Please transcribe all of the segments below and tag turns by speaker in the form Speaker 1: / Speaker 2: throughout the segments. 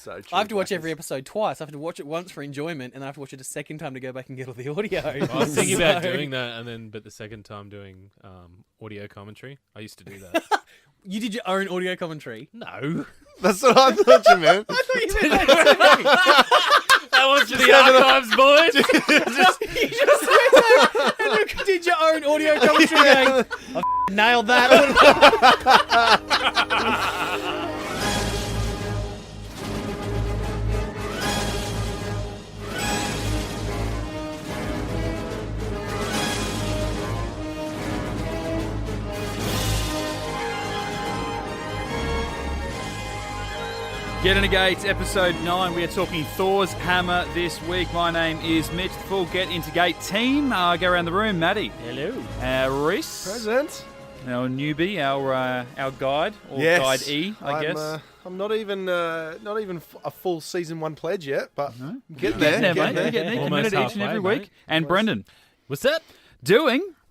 Speaker 1: So true.
Speaker 2: I have to watch every episode twice. I have to watch it once for enjoyment, and I have to watch it a second time to go back and get all the audio.
Speaker 3: I was thinking about doing that, but the second time doing audio commentary. I used to do that.
Speaker 2: You did your own audio commentary?
Speaker 3: No.
Speaker 1: That's what I thought you meant.
Speaker 2: I thought you meant that too.
Speaker 3: That was for the archives, boys.
Speaker 2: You just went there and you did your own audio commentary going, I nailed that.
Speaker 4: Get Into Geek, episode 9. We are talking Thor's hammer this week. My name is Mitch, the full Get Into Geek team. Go around the room. Matty.
Speaker 3: Hello.
Speaker 4: Rhys.
Speaker 1: Present.
Speaker 4: Our newbie, our guide, or
Speaker 1: Yes.
Speaker 4: guide E, I guess.
Speaker 1: I'm not even a full season 1 pledge yet, but
Speaker 4: No.
Speaker 1: getting
Speaker 4: Getting
Speaker 1: there.
Speaker 4: there, mate. You're getting there.
Speaker 3: Almost
Speaker 4: Committed each and every
Speaker 3: halfway,
Speaker 4: week.
Speaker 3: mate.
Speaker 4: And Brendan.
Speaker 3: What's that?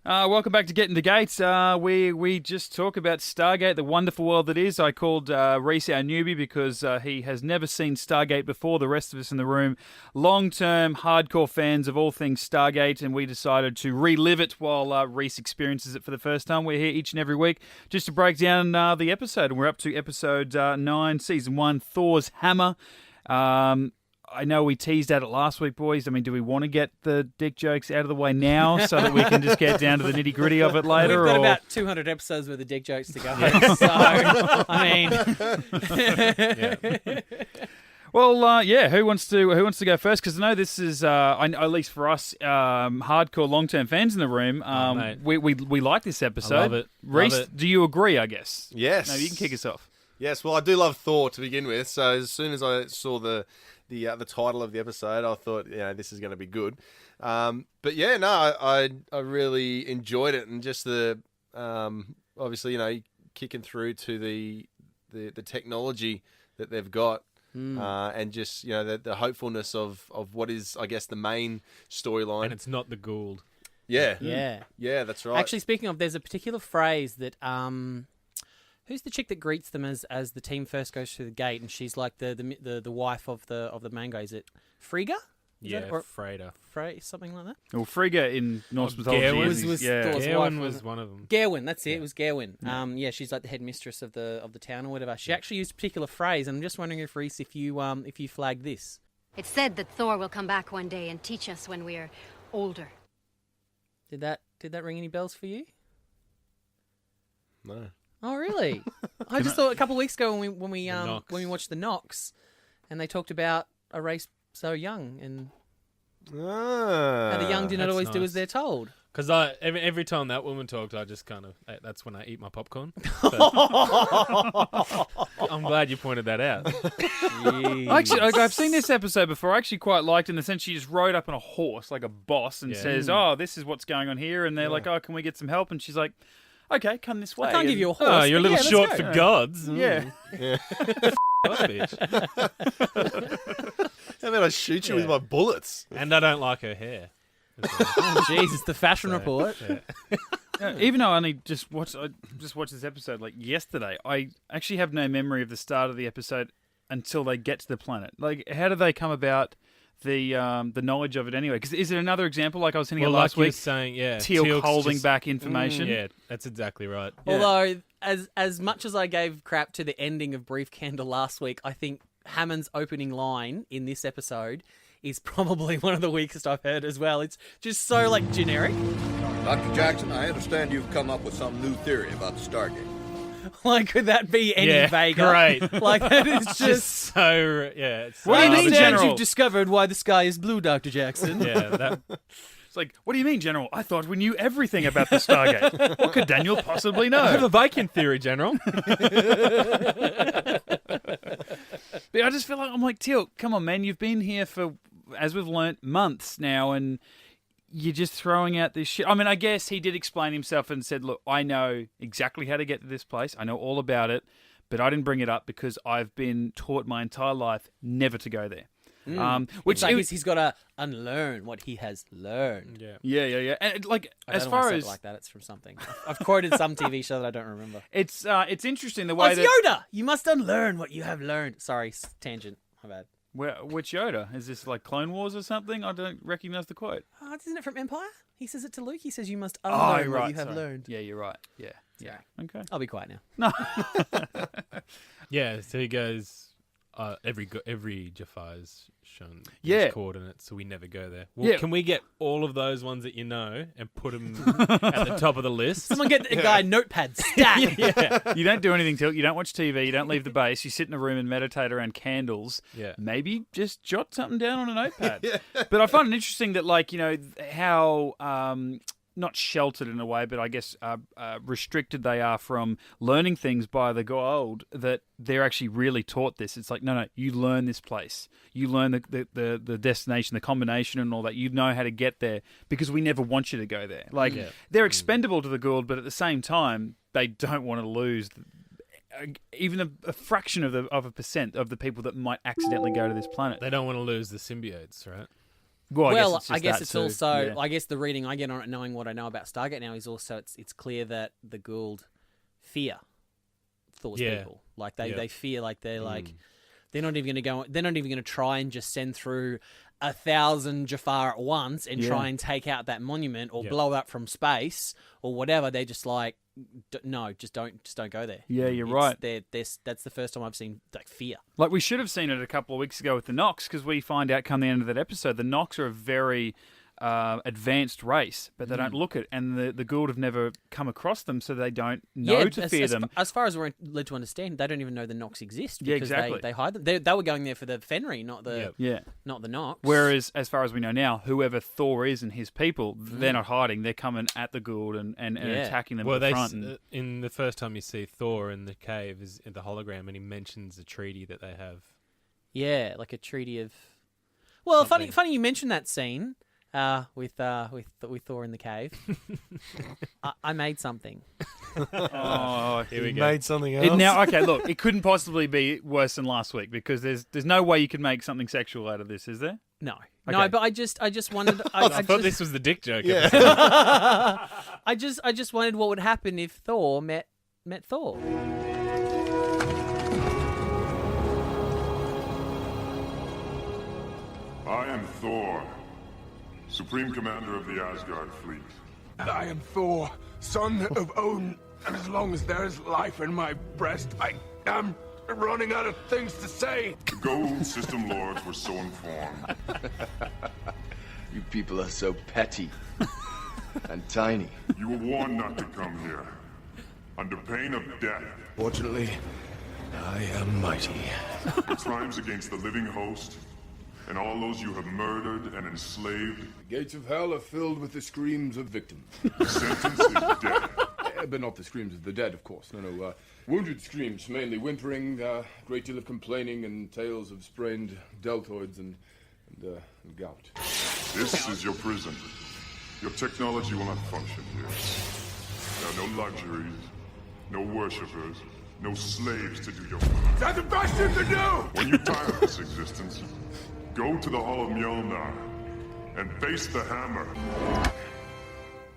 Speaker 4: Welcome back to Get Into Gates. We just talk about Stargate, the wonderful world that is. I called Rhys our newbie because he has never seen Stargate before. The rest of us in the room, long-term hardcore fans of all things Stargate, and we decided to relive it while Rhys experiences it for the first time. We're here each and every week just to break down the episode, and we're up to episode 9, season 1, Thor's Hammer. I know we teased at it last week, boys. I mean, do we want to get the dick jokes out of the way now so that we can just get down to the nitty-gritty of it later?
Speaker 2: We've got
Speaker 4: or...
Speaker 2: about 200 episodes worth of dick jokes to go. So, I mean...
Speaker 4: Well, who wants to go first? Because I know this is, at least for us, hardcore long-term fans in the room.
Speaker 3: Mate.
Speaker 4: We like this episode.
Speaker 3: I love it.
Speaker 4: Rhys,
Speaker 3: Love it.
Speaker 4: Do you agree? I guess.
Speaker 1: Yes.
Speaker 4: No, you can kick us off.
Speaker 1: Yes. Well, I do love Thor to begin with. So as soon as I saw the title of the episode, I thought, this is going to be good. But yeah, no, I really enjoyed it, and just the obviously, kicking through to the technology that they've got. And just the hopefulness of what is, I guess, the main storyline.
Speaker 3: And it's not the Gould.
Speaker 1: Yeah, that's right.
Speaker 2: Actually, speaking of, there's a particular phrase that who's the chick that greets them as the team first goes through the gate, and she's like the wife of the main guy. Is it Frigga? Is
Speaker 3: Yeah,
Speaker 2: that, or
Speaker 3: Freda.
Speaker 2: something like that.
Speaker 4: Well, Frigga in Norse mythology
Speaker 3: Gawain
Speaker 4: is
Speaker 2: was
Speaker 4: yeah.
Speaker 2: Thor's
Speaker 3: Gawain
Speaker 2: wife,
Speaker 3: was one of them.
Speaker 2: Gawain, that's it.
Speaker 3: Yeah.
Speaker 2: It was Gawain. She's like the headmistress of the town or whatever. She actually used a particular phrase, and I'm just wondering if Rhys, if you flagged this.
Speaker 5: It's said that Thor will come back one day and teach us when we're older.
Speaker 2: Did that ring any bells for you?
Speaker 1: No.
Speaker 2: Oh, really? I just thought a couple of weeks ago when we
Speaker 3: Knox.
Speaker 2: watched the Knox, and they talked about a race so young and how the young do not
Speaker 3: that's
Speaker 2: always do
Speaker 3: nice.
Speaker 2: as they're told.
Speaker 3: Because every time that woman talked, I just kind of, that's when I eat my popcorn. I'm glad you pointed that out.
Speaker 4: Actually, I've seen this episode before. I actually quite liked it in the sense she just rode up on a horse like a boss and
Speaker 3: Yeah.
Speaker 4: says, "Oh, this is what's going on here," and they're like, "Oh, can we get some help?" And she's like, "Okay, come this way."
Speaker 2: I can't give you a horse.
Speaker 3: Oh, you're a
Speaker 2: but
Speaker 3: little
Speaker 2: yeah,
Speaker 3: short
Speaker 2: let's
Speaker 3: for
Speaker 2: go.
Speaker 3: gods.
Speaker 4: Yeah.
Speaker 3: That bitch.
Speaker 1: And then I shoot you with
Speaker 3: Yeah.
Speaker 1: my bullets.
Speaker 3: And I don't like her hair.
Speaker 2: Oh, jeez, it's the fashion report.
Speaker 3: Yeah.
Speaker 4: Even though I only just watched this episode like yesterday, I actually have no memory of the start of the episode until they get to the planet. Like, how do they come about the knowledge of it anyway? Because is it another example like I was thinking
Speaker 3: Well,
Speaker 4: of last
Speaker 3: like you were
Speaker 4: week?
Speaker 3: saying, yeah.
Speaker 4: Teal'c holding
Speaker 3: just-
Speaker 4: back information.
Speaker 3: Yeah, that's exactly right.
Speaker 2: Although, as much as I gave crap to the ending of Brief Candle last week, I think Hammond's opening line in this episode is probably one of the weakest I've heard as well. It's just so, like, generic.
Speaker 6: Dr. Jackson, I understand you've come up with some new theory about the Stargate.
Speaker 2: Like, could that be any
Speaker 3: Yeah,
Speaker 2: vaguer?
Speaker 3: great.
Speaker 2: Like, that is
Speaker 3: It's
Speaker 2: just...
Speaker 3: so, yeah. It's
Speaker 4: What do you
Speaker 2: I
Speaker 4: mean,
Speaker 2: understand
Speaker 4: General?
Speaker 2: you've discovered why the sky is blue, Dr. Jackson.
Speaker 3: Yeah, that,
Speaker 4: It's like, what do you mean, General? I thought we knew everything about the Stargate. What could Daniel possibly
Speaker 3: I have
Speaker 4: know?
Speaker 3: a Viking theory, General.
Speaker 4: But I just feel like, I'm like, Teal'c, come on, man. You've been here for, as we've learnt, months now, and you're just throwing out this shit. I mean, I guess he did explain himself and said, look, I know exactly how to get to this place. I know all about it, but I didn't bring it up because I've been taught my entire life never to go there. Which
Speaker 2: It's like he's got to unlearn what he has learned.
Speaker 3: Yeah.
Speaker 4: yeah. And like,
Speaker 2: I don't
Speaker 4: as
Speaker 2: know
Speaker 4: far
Speaker 2: why I said
Speaker 4: as
Speaker 2: it like that, it's from something. I've quoted some TV show that I don't remember.
Speaker 4: it's interesting the
Speaker 2: Oh,
Speaker 4: way
Speaker 2: it's
Speaker 4: that
Speaker 2: Yoda! You must unlearn what you have learned. Sorry, tangent. My bad.
Speaker 4: Which Yoda? Is this like Clone Wars or something? I don't recognise the quote.
Speaker 2: Oh, isn't it from Empire? He says it to Luke. He says, "You must
Speaker 4: Oh,
Speaker 2: unlearn what
Speaker 4: right.
Speaker 2: you have
Speaker 4: Sorry.
Speaker 2: learned."
Speaker 4: Yeah, you're right. Yeah. Okay.
Speaker 2: I'll be quiet now.
Speaker 4: No.
Speaker 3: Yeah, so he goes, every Jafar is shown
Speaker 4: Yeah.
Speaker 3: his coordinates, so we never go there. Well,
Speaker 4: Yeah.
Speaker 3: can we get all of those ones that you know and put them at the top of the list?
Speaker 2: Someone get a guy notepad stat.
Speaker 3: Yeah.
Speaker 4: You don't do anything till you don't watch TV. You don't leave the base. You sit in a room and meditate around candles.
Speaker 3: Yeah.
Speaker 4: Maybe just jot something down on a notepad. But I find it interesting that, like, how not sheltered in a way, but I guess restricted they are from learning things by the gold, that they're actually really taught this. It's like, no, you learn this place. You learn the destination, the combination and all that. You know how to get there because we never want you to go there. Like, they're expendable to the Goa'uld, but at the same time, they don't want to lose even a fraction of a percent of the people that might accidentally go to this planet.
Speaker 3: They don't want to lose the symbiotes, right?
Speaker 4: Well,
Speaker 2: I guess it's
Speaker 4: too.
Speaker 2: also.
Speaker 4: Yeah.
Speaker 2: I guess the reading I get on it, knowing what I know about Stargate now, is also it's clear that the Goa'uld fear Thor's people. Like they fear. Like they're like they're not even going to go. They're not even going to try and just send through 1,000 Jafar at once and try and take out that monument or blow it up from space or whatever. They're just like, no, just don't go there.
Speaker 4: Yeah, you're right.
Speaker 2: That's the first time I've seen like fear.
Speaker 4: Like, we should have seen it a couple of weeks ago with the Nox, because we find out come the end of that episode, the Nox are a very advanced race, but they don't look it, and the Goa'uld have never come across them, so they don't know to fear them.
Speaker 2: As far as we're led to understand, they don't even know the Nox exist because
Speaker 4: exactly.
Speaker 2: they hide them. They were going there for the Fenry, not the Nox.
Speaker 4: Whereas, as far as we know now, whoever Thor is and his people, they're not hiding. They're coming at the Goa'uld and attacking them at the front.
Speaker 3: In the first time you see Thor in the cave is in the hologram, and he mentions a treaty that they have.
Speaker 2: Yeah, like a treaty of. Well, funny you mentioned that scene. With Thor in the cave. I made something.
Speaker 4: Oh,
Speaker 3: here we go.
Speaker 1: Made something else.
Speaker 4: Okay, look, it couldn't possibly be worse than last week, because there's no way you could make something sexual out of this, is there?
Speaker 2: No,
Speaker 4: Okay.
Speaker 2: no, but I just wanted.
Speaker 3: I thought this was the dick joke.
Speaker 1: Yeah.
Speaker 2: I just wanted what would happen if Thor met Thor.
Speaker 7: I am Thor, Supreme Commander of the Asgard fleet.
Speaker 8: And I am Thor, son of Odin, and as long as there is life in my breast, I am running out of things to say.
Speaker 7: The Goa'uld System Lords were so informed.
Speaker 9: You people are so petty and tiny.
Speaker 7: You were warned not to come here, under pain of death.
Speaker 8: Fortunately, I am mighty.
Speaker 7: For crimes against the living host, and all those you have murdered and enslaved.
Speaker 8: The gates of hell are filled with the screams of victims.
Speaker 7: The sentence is death.
Speaker 8: But not the screams of the dead, of course. No. Wounded screams, mainly whimpering, a great deal of complaining, and tales of sprained deltoids and gout.
Speaker 7: This is your prison. Your technology will not function here. There are no luxuries, no worshippers, no slaves to do your work.
Speaker 8: That's the best you can do!
Speaker 7: When you tire of this existence, go to the Hall of Mjolnir and face the hammer.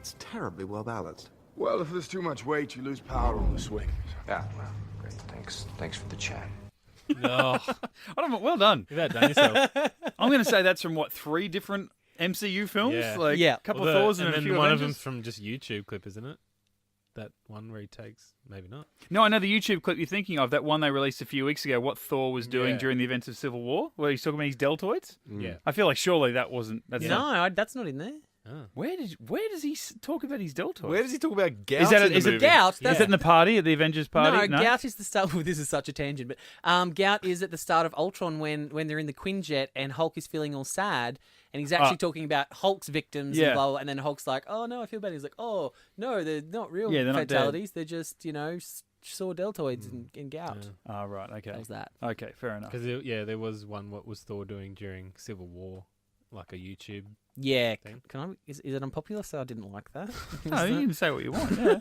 Speaker 10: It's terribly well balanced.
Speaker 8: Well, if there's too much weight, you lose power on the swing.
Speaker 10: Yeah, well, great. Thanks for the chat.
Speaker 3: No.
Speaker 4: Well done.
Speaker 3: You've outdone yourself.
Speaker 4: I'm going to say that's from, 3 different MCU films?
Speaker 3: Yeah.
Speaker 4: A couple of Thors and a few
Speaker 3: one
Speaker 4: Avengers?
Speaker 3: of them's from just YouTube clip, isn't it? That one where he takes... Maybe not.
Speaker 4: No, I know the YouTube clip you're thinking of, that one they released a few weeks ago, what Thor was doing during the events of Civil War, where he's talking about his deltoids.
Speaker 3: Yeah.
Speaker 4: I feel like surely that wasn't... That's not,
Speaker 2: That's not in there.
Speaker 3: Oh.
Speaker 4: where does he talk about his deltoids?
Speaker 1: Where does he talk about gout?
Speaker 4: Is that
Speaker 1: in the
Speaker 4: is it
Speaker 1: movie?
Speaker 2: Gout?
Speaker 4: Is it in the party, at the Avengers party?
Speaker 2: No, gout is the start. Well, this is such a tangent, but gout is at the start of Ultron when they're in the Quinjet and Hulk is feeling all sad, and he's actually talking about Hulk's victims and blah, blah, and then Hulk's like, "Oh no, I feel bad." He's like, "Oh no, they're not real
Speaker 4: they're not
Speaker 2: fatalities. They're just sore deltoids and gout."
Speaker 4: Oh, right, okay.
Speaker 2: That was that.
Speaker 4: Okay, fair enough.
Speaker 3: Because, there was one, what was Thor doing during Civil War? Like a YouTube.
Speaker 2: Yeah,
Speaker 3: thing.
Speaker 2: can I? Is it unpopular? So I didn't like that.
Speaker 4: No, you can say what you want. Yeah.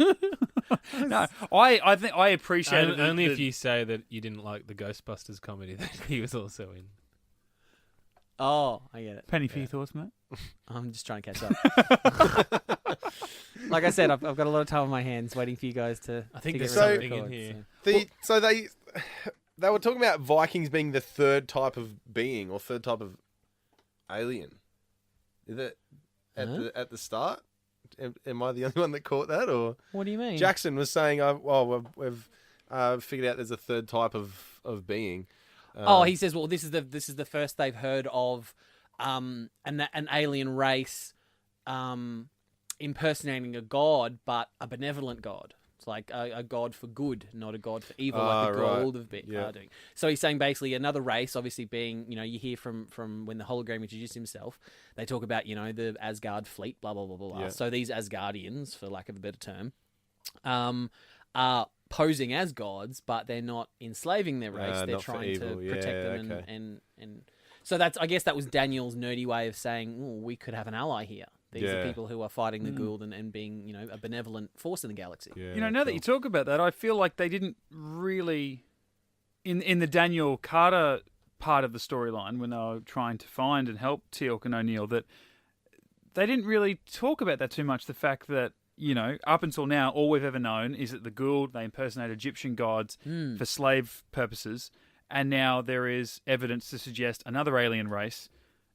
Speaker 4: No, I think I appreciate it.
Speaker 3: Only if you say that you didn't like the Ghostbusters comedy that he was also in.
Speaker 2: Oh, I get it.
Speaker 4: Penny for your thoughts, mate.
Speaker 2: I'm just trying to catch up. Like I said, I've got a lot of time on my hands waiting for you guys to.
Speaker 3: I think
Speaker 2: to
Speaker 3: there's
Speaker 2: get ready to
Speaker 3: something in
Speaker 2: record,
Speaker 3: here.
Speaker 2: so.
Speaker 1: So they, they were talking about Vikings being the third type of being or third type of alien. Is it at the start? Am I the only one that caught that, or
Speaker 2: What do you mean?
Speaker 1: Jackson was saying, we've figured out there's a third type of being.
Speaker 2: He says, well, this is the first they've heard of an alien race impersonating a god, but a benevolent god. It's like a god for good, not a god for evil, like the Goa'uld have been doing. So he's saying basically another race, obviously being, you hear from when the hologram introduced himself, they talk about, the Asgard fleet, blah, blah, blah, blah, blah.
Speaker 1: Yeah.
Speaker 2: So these Asgardians, for lack of a better term, are posing as gods, but they're not enslaving their race. They're trying to protect them and so that's, I guess that was Daniel's nerdy way of saying, we could have an ally here. These are people who are fighting the Goa'uld and being, a benevolent force in the galaxy.
Speaker 1: Yeah,
Speaker 4: now that you talk about that, I feel like they didn't really, in the Daniel Carter part of the storyline, when they were trying to find and help Teal'c and O'Neill, that they didn't really talk about that too much. The fact that, up until now, all we've ever known is that the Goa'uld, they impersonate Egyptian gods for slave purposes, and now there is evidence to suggest another alien race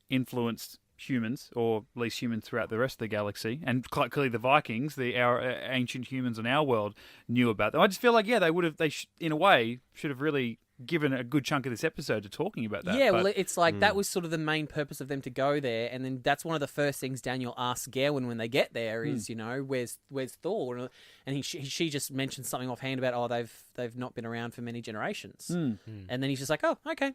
Speaker 4: influenced humans, or at least humans throughout the rest of the galaxy, and quite clearly the Vikings, our ancient humans in our world, knew about them. I just feel like, in a way, should have really given a good chunk of this episode to talking about that.
Speaker 2: Yeah, well, it's like that was sort of the main purpose of them to go there, and then that's one of the first things Daniel asks Gawain when they get there is, where's Thor? And she just mentions something offhand about, they've not been around for many generations, and then he's just like, oh, okay.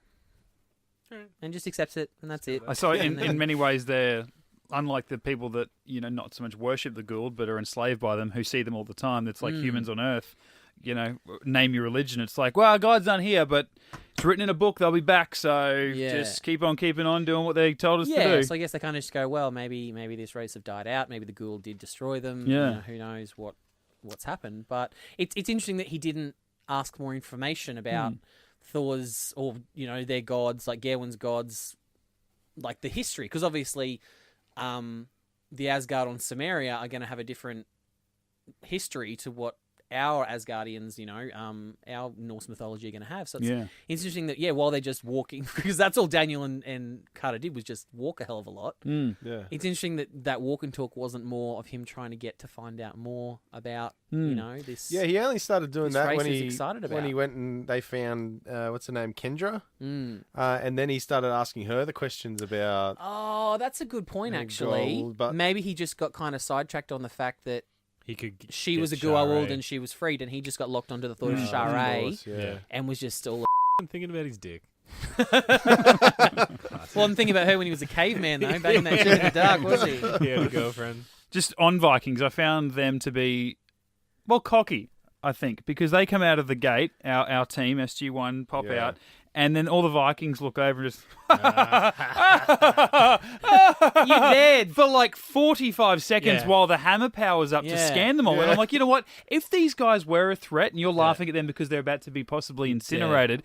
Speaker 2: And just accepts it, and that's it.
Speaker 4: So in many ways, they're unlike the people that not so much worship the Goa'uld but are enslaved by them, who see them all the time. That's like humans on Earth. Name your religion. It's like, well, God's not here, but it's written in a book. They'll be back. So just keep on keeping on doing what they told us to do.
Speaker 2: So I guess they kind of just go, well, maybe this race have died out. Maybe the Goa'uld did destroy them.
Speaker 4: Yeah.
Speaker 2: Who knows what's happened? But it's interesting that he didn't ask more information about Thor's, or their gods, like Gawain's gods, like the history, because obviously the Asgard on Samaria are going to have a different history to what our Asgardians, our Norse mythology are going to have. So it's interesting that, while they're just walking, because that's all Daniel and Carter did was just walk a hell of a lot.
Speaker 1: Yeah.
Speaker 2: It's interesting that walk and talk wasn't more of him trying to get to find out more about, this.
Speaker 1: Yeah, he only started doing that when he went and they found, what's her name, Kendra? And then he started asking her the questions about...
Speaker 2: Oh, that's a good point, actually.
Speaker 1: Goa'uld, but...
Speaker 2: Maybe he just got kind of sidetracked on the fact that she was a
Speaker 3: Shara.
Speaker 2: Goa'uld and she was freed, and he just got locked onto the thought of Shara and was just still...
Speaker 3: I'm thinking about his dick.
Speaker 2: Well, I'm thinking about her when he was a caveman, though, banging that shit in the dark, was he?
Speaker 3: He had a girlfriend.
Speaker 4: Just on Vikings, I found them to be, cocky, I think, because they come out of the gate, our team, SG1, pop out, and then all the Vikings look over and just...
Speaker 2: You dead!
Speaker 4: For like 45 seconds while the hammer power's up to scan them all. And I'm like, you know what? If these guys were a threat and you're laughing at them because they're about to be possibly incinerated...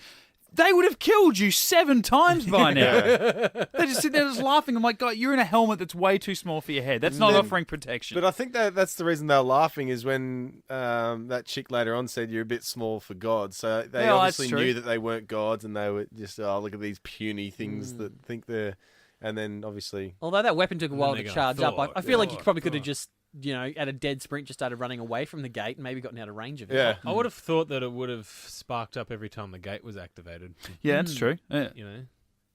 Speaker 4: They would have killed you 7 times by now. They just sit there just laughing. I'm like, God, you're in a helmet that's way too small for your head. That's not offering protection.
Speaker 1: But I think that's the reason they're laughing is when that chick later on said you're a bit small for gods. So they obviously knew that they weren't gods, and they were just, look at these puny things that think they're... And then obviously...
Speaker 2: Although that weapon took a while to charge up, I feel like you probably could have just... at a dead sprint, just started running away from the gate and maybe gotten out of range of it.
Speaker 1: Yeah.
Speaker 3: I would have thought that it would have sparked up every time the gate was activated.
Speaker 4: Yeah, that's true. Yeah.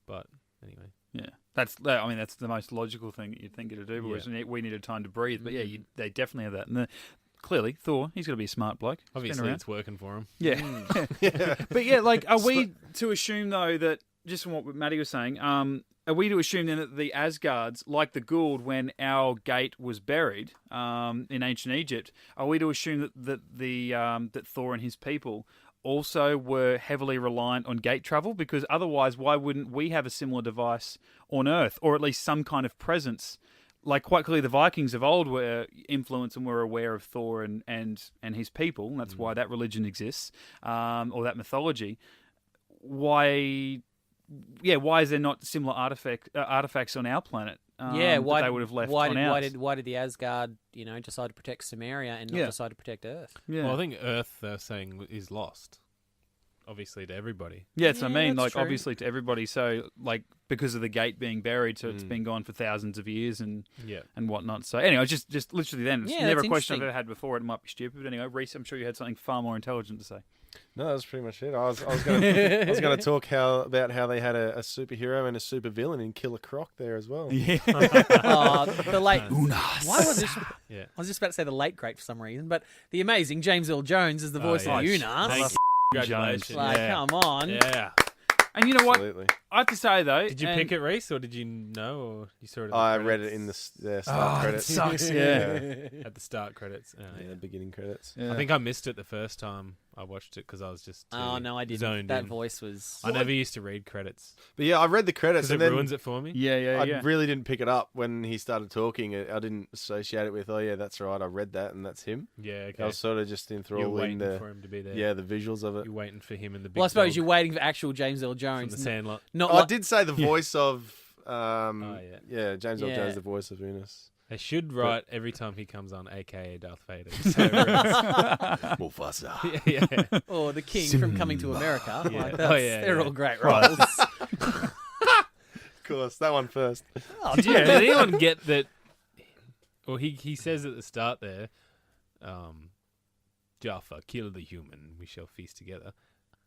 Speaker 3: But anyway.
Speaker 4: Yeah. That's the most logical thing that you'd think it'd do, but we needed time to breathe. But they definitely have that. And clearly, Thor, he's got to be a smart bloke.
Speaker 3: Obviously, it's working for him.
Speaker 4: Yeah. But are we to assume, though, that, just from what Matty was saying, are we to assume then that the Asgards, like the Goa'uld, when our gate was buried in ancient Egypt, are we to assume that Thor and his people also were heavily reliant on gate travel? Because otherwise, why wouldn't we have a similar device on Earth, or at least some kind of presence? Like, quite clearly, the Vikings of old were influenced and were aware of Thor and his people, and that's why that religion exists, or that mythology. Why is there not similar artifacts on our planet?
Speaker 2: Why
Speaker 4: they would have left on ours?
Speaker 2: Why did the Asgard, decide to protect Samaria and not decide to protect Earth?
Speaker 4: Yeah.
Speaker 3: Well, I think Earth, they're saying, is lost. obviously to everybody.
Speaker 4: Yeah, that's what I mean.
Speaker 2: that's
Speaker 4: Like,
Speaker 2: true.
Speaker 4: obviously to everybody. So, like, because of the gate being buried, so it's been gone for thousands of years and whatnot. So, anyway, just literally then. It's
Speaker 2: Yeah,
Speaker 4: never
Speaker 2: that's
Speaker 4: a question I've
Speaker 2: interesting.
Speaker 4: ever had before. It might be stupid. But anyway, Rhys, I'm sure you had something far more intelligent to say.
Speaker 1: No, that was pretty much it. I was going to talk about how they had a superhero and a supervillain in Killer Croc there as well.
Speaker 4: Yeah.
Speaker 2: The late
Speaker 4: Unas.
Speaker 2: Why was this?
Speaker 3: Yeah.
Speaker 2: I was just about to say the late great for some reason, but the amazing James Earl Jones is the voice of
Speaker 3: yes.
Speaker 2: Unas.
Speaker 3: Thank you. Congratulations.
Speaker 2: Like,
Speaker 4: Yeah.
Speaker 2: come on.
Speaker 3: Yeah.
Speaker 4: And you know what?
Speaker 1: Absolutely.
Speaker 4: I have to say though,
Speaker 3: Did you pick it, Rhys, or did you know, or you saw it? In the
Speaker 1: I
Speaker 3: credits?
Speaker 1: read it in the start credits.
Speaker 4: It sucks. Yeah.
Speaker 3: At the start credits.
Speaker 1: Yeah, the beginning credits.
Speaker 4: Yeah.
Speaker 3: I think I missed it the first time I watched it because I was just
Speaker 2: Oh no, I didn't.
Speaker 3: zoned
Speaker 2: That
Speaker 3: in.
Speaker 2: voice was.
Speaker 3: I never used to read credits
Speaker 1: But yeah, I read the credits
Speaker 3: because
Speaker 1: and
Speaker 3: it
Speaker 1: then
Speaker 3: ruins it for me.
Speaker 4: Yeah.
Speaker 1: I really didn't pick it up when he started talking. I didn't associate it with, oh yeah, that's right, I read that and that's him.
Speaker 3: Yeah, okay.
Speaker 1: I was sort of just
Speaker 3: You're
Speaker 1: enthralled
Speaker 3: waiting
Speaker 1: in
Speaker 3: for him to be there.
Speaker 1: the visuals of it.
Speaker 3: You're waiting for him and the big
Speaker 2: Well, I suppose
Speaker 3: dog
Speaker 2: you're waiting for actual James Earl
Speaker 3: from
Speaker 2: Jones.
Speaker 3: the Sandlot.
Speaker 2: Not
Speaker 1: I
Speaker 2: like,
Speaker 1: did say the voice of,
Speaker 3: yeah.
Speaker 1: James Earl
Speaker 2: Yeah.
Speaker 1: Jones, the voice of Unis.
Speaker 3: They should write every time he comes on, aka Darth Vader. So Rhys.
Speaker 1: Mufasa.
Speaker 3: yeah.
Speaker 2: or the King from Coming to America.
Speaker 3: Yeah.
Speaker 2: Like,
Speaker 3: Oh, yeah,
Speaker 2: they're
Speaker 3: yeah.
Speaker 2: all great roles.
Speaker 1: Of course, that one first.
Speaker 3: Did anyone get that? Well, he says at the start there, Jaffa, kill the human, we shall feast together.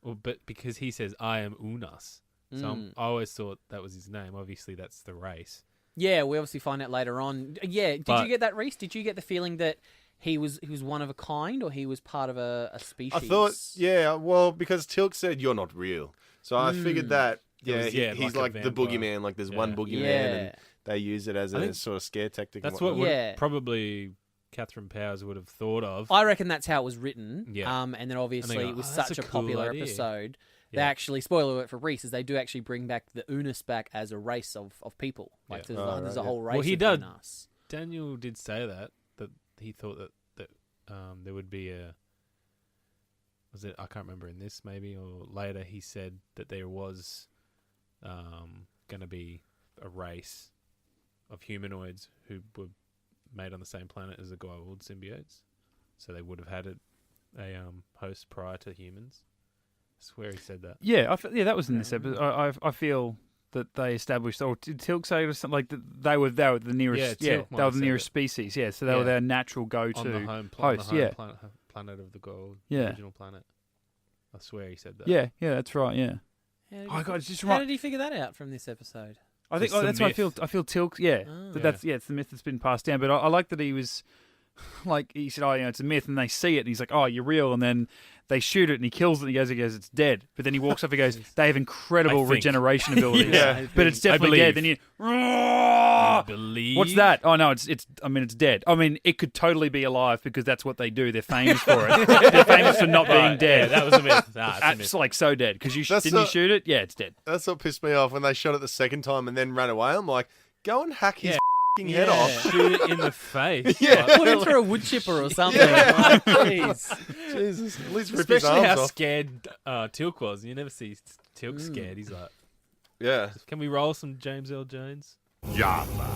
Speaker 3: Well, but because he says, I am Unas. So I always thought that was his name. Obviously, that's the race.
Speaker 2: Yeah, we obviously find out later on. Yeah, did
Speaker 3: But-
Speaker 2: you get that, Rhys? Did you get the feeling that he was one of a kind, or he was part of a species?
Speaker 1: I thought, well, because Tilk said, you're not real. So I figured that,
Speaker 3: was,
Speaker 1: he's
Speaker 3: like a
Speaker 1: like the
Speaker 3: vampire.
Speaker 1: boogeyman, like there's
Speaker 3: Yeah.
Speaker 1: one boogeyman, and they use it as
Speaker 3: I
Speaker 1: a
Speaker 3: think
Speaker 1: sort of scare tactic.
Speaker 3: That's
Speaker 1: and
Speaker 3: what
Speaker 1: whatnot.
Speaker 2: Yeah.
Speaker 3: probably Catherine Powers would have thought of.
Speaker 2: I reckon that's how it was written.
Speaker 3: Yeah.
Speaker 2: And then obviously
Speaker 3: go,
Speaker 2: it was
Speaker 3: "Oh, that's
Speaker 2: such
Speaker 3: a
Speaker 2: a
Speaker 3: cool
Speaker 2: popular
Speaker 3: idea."
Speaker 2: episode. They
Speaker 3: Yeah.
Speaker 2: actually, spoiler alert for Rhys, is they do actually bring back the Unas back as a race of people. Like
Speaker 3: Yeah.
Speaker 2: there's a whole race
Speaker 3: Well, he
Speaker 2: of
Speaker 3: did.
Speaker 2: Unas.
Speaker 3: Daniel did say that he thought that there would be a. Was it? I can't remember in this maybe or later. He said that there was going to be a race of humanoids who were made on the same planet as the Goa'uld symbiotes, so they would have had a host prior to humans. I swear he said that.
Speaker 4: Yeah, that was in this episode. I feel that they established, or did Tilk say or something like that they were the nearest.
Speaker 3: Yeah,
Speaker 4: Yeah,
Speaker 3: Tilk might
Speaker 4: they were
Speaker 3: have
Speaker 4: the
Speaker 3: said
Speaker 4: nearest
Speaker 3: it.
Speaker 4: species. Yeah, so they were
Speaker 3: Yeah.
Speaker 4: their natural go-to
Speaker 3: On the home,
Speaker 4: host. Yeah,
Speaker 3: planet of the Goa'uld,
Speaker 4: Yeah.
Speaker 3: original planet. I swear he said that.
Speaker 4: yeah, that's right. Yeah,
Speaker 2: How
Speaker 4: God, it's just
Speaker 2: how
Speaker 4: right.
Speaker 2: did he figure that out from this episode?
Speaker 4: I think
Speaker 3: It's the
Speaker 4: that's what I feel.
Speaker 3: myth.
Speaker 4: I feel Tilk. Yeah,
Speaker 2: Oh.
Speaker 4: that's it's the myth that's been passed down. But I like that he was like he said, it's a myth, and they see it, and he's like, oh, you're real, and then they shoot it, and he kills it, and he goes, it's dead. But then he walks up and goes, they have incredible
Speaker 3: I think.
Speaker 4: regeneration abilities.
Speaker 1: Yeah.
Speaker 4: But it's definitely dead. Then you.
Speaker 3: Believe.
Speaker 4: What's that? Oh no, it's. I mean, it's dead. I mean, it could totally be alive because that's what they do. They're famous for it. They're famous for not being dead.
Speaker 3: Yeah, that was a myth. Nah, it's a myth.
Speaker 4: It's like so dead because you
Speaker 1: That's
Speaker 4: didn't you
Speaker 1: not-
Speaker 4: shoot it? Yeah, it's dead.
Speaker 1: That's what pissed me off when they shot it the second time and then ran away. I'm like, go and hack his
Speaker 3: Yeah.
Speaker 1: f***ing head off.
Speaker 3: Shoot it in the face.
Speaker 1: Yeah.
Speaker 3: Like,
Speaker 2: Put him through a wood chipper or something. Like, please.
Speaker 1: Jesus, at least rip his
Speaker 3: especially
Speaker 1: arms
Speaker 3: how
Speaker 1: off.
Speaker 3: scared Tilk was. You never see Tilk scared. He's like,
Speaker 1: Yeah.
Speaker 3: can we roll some James Earl Jones?
Speaker 11: Jaffa.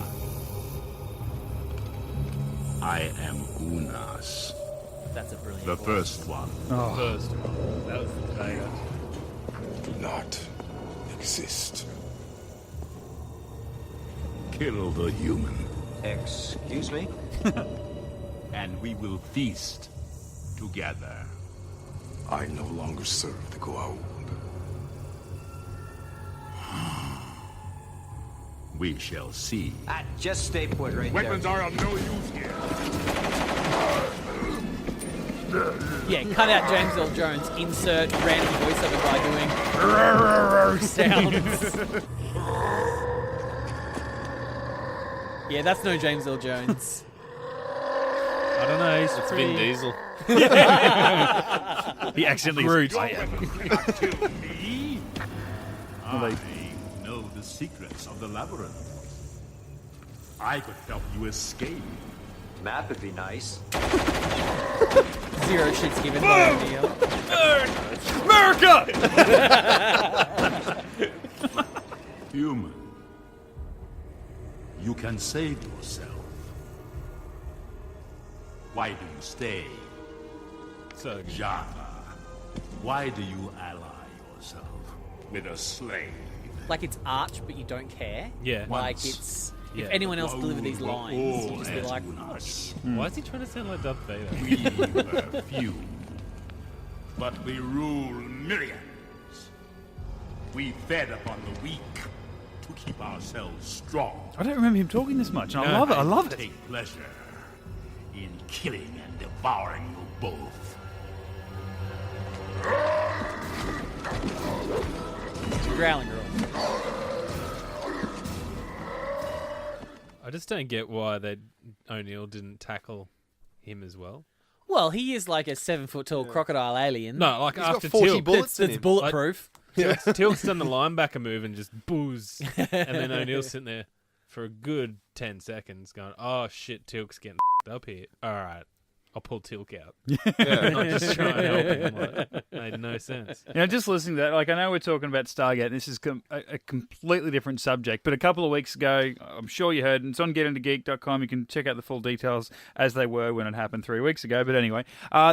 Speaker 11: I am Unas,
Speaker 2: That's a brilliant
Speaker 11: the
Speaker 2: voice.
Speaker 11: first one.
Speaker 3: First one. That was the Vader.
Speaker 7: Do not exist.
Speaker 11: Kill the human,
Speaker 10: Excuse me?
Speaker 11: and we will feast together.
Speaker 7: I no longer serve the Goa'uld.
Speaker 11: We shall see.
Speaker 10: Just stay put right
Speaker 7: Weapons are of no use here.
Speaker 2: Yeah, cut out James Earl Jones. Insert random voiceover guy doing sounds. Yeah, that's no James Earl Jones.
Speaker 3: I don't know. He's
Speaker 1: It's
Speaker 3: pretty...
Speaker 1: Vin Diesel.
Speaker 4: He accidentally.
Speaker 3: Groot.
Speaker 4: I am.
Speaker 11: Kill me. I know the secrets of the labyrinth. I could help you escape.
Speaker 10: Map would be nice.
Speaker 2: Zero shits given by idea.
Speaker 11: Human, you can save yourself. Why do you stay?
Speaker 3: So good.
Speaker 11: Jaffa, why do you ally yourself with a slave.
Speaker 2: Like it's arch, but you don't care.
Speaker 3: Yeah.
Speaker 2: Like
Speaker 11: Once.
Speaker 2: it's
Speaker 3: Yeah.
Speaker 2: if anyone else delivered these
Speaker 11: We're
Speaker 2: lines,
Speaker 11: all
Speaker 2: you'd just be
Speaker 11: as
Speaker 2: like,
Speaker 11: one.
Speaker 3: Why is he trying to sound like Darth Vader?
Speaker 11: We were few, but we rule millions. We fed upon the weak to keep ourselves strong.
Speaker 4: I don't remember him talking this much. And I
Speaker 3: No.
Speaker 4: love it. I love it.
Speaker 11: Take pleasure in killing and devouring you both.
Speaker 2: growling girl.
Speaker 3: I just don't get why O'Neill didn't tackle him as well.
Speaker 2: Well, he is like a 7-foot-tall crocodile alien.
Speaker 3: No, like
Speaker 1: He's
Speaker 3: after
Speaker 1: got 40
Speaker 3: Teal'c.
Speaker 1: bullets in
Speaker 2: That's
Speaker 1: him.
Speaker 2: bulletproof.
Speaker 3: Teal'c's done the linebacker move and just booze. And then O'Neill's sitting there for a good 10 seconds going, oh shit, Teal'c's getting up here. All right, I'll pull Teal'c out.
Speaker 1: Yeah.
Speaker 3: Not just try and help him. Like, made no sense.
Speaker 4: You know, just listening to that, like I know we're talking about Stargate, and this is a completely different subject, but a couple of weeks ago, I'm sure you heard, and it's on getintogeek.com, you can check out the full details as they were when it happened 3 weeks ago, but anyway,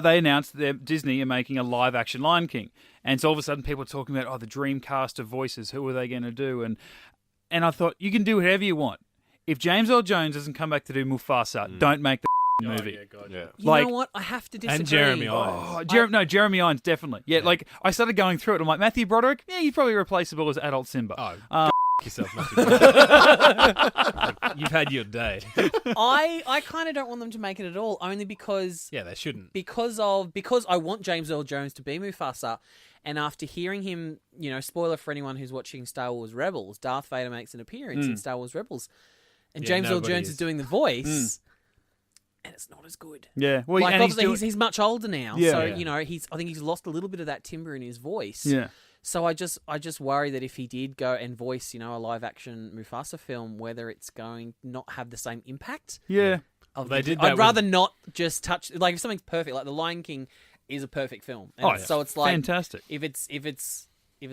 Speaker 4: they announced that Disney are making a live-action Lion King, and so all of a sudden people are talking about, the dream cast of voices, who are they going to do, and I thought, you can do whatever you want. If James Earl Jones doesn't come back to do Mufasa, don't make the movie.
Speaker 3: Yeah, God.
Speaker 1: Yeah.
Speaker 2: You know what? I have to disagree.
Speaker 3: And Jeremy Irons.
Speaker 4: Jeremy Irons, definitely. Yeah, like, I started going through it. I'm like, Matthew Broderick? Yeah, he's probably replaceable as adult Simba.
Speaker 3: Yourself, Matthew Broderick. You've had your day.
Speaker 2: I kind of don't want them to make it at all, only because
Speaker 3: Yeah, they shouldn't.
Speaker 2: because I want James Earl Jones to be Mufasa, and after hearing him, spoiler for anyone who's watching Star Wars Rebels, Darth Vader makes an appearance in Star Wars Rebels, and
Speaker 3: Yeah,
Speaker 2: James Earl
Speaker 3: nobody
Speaker 2: Jones
Speaker 3: is.
Speaker 2: is doing the voice, and it's not as good.
Speaker 4: Yeah. Well,
Speaker 2: Like
Speaker 4: and
Speaker 2: obviously he's much older now,
Speaker 4: Yeah.
Speaker 2: so
Speaker 3: Yeah.
Speaker 2: I think he's lost a little bit of that timbre in his voice.
Speaker 4: Yeah.
Speaker 2: So I just worry that if he did go and voice, a live action Mufasa film, whether it's going to not have the same impact.
Speaker 4: Yeah.
Speaker 3: They did that
Speaker 2: I'd
Speaker 3: with-
Speaker 2: rather not just touch. Like if something's perfect, like The Lion King is a perfect film. And so it's like
Speaker 4: fantastic.
Speaker 2: If it's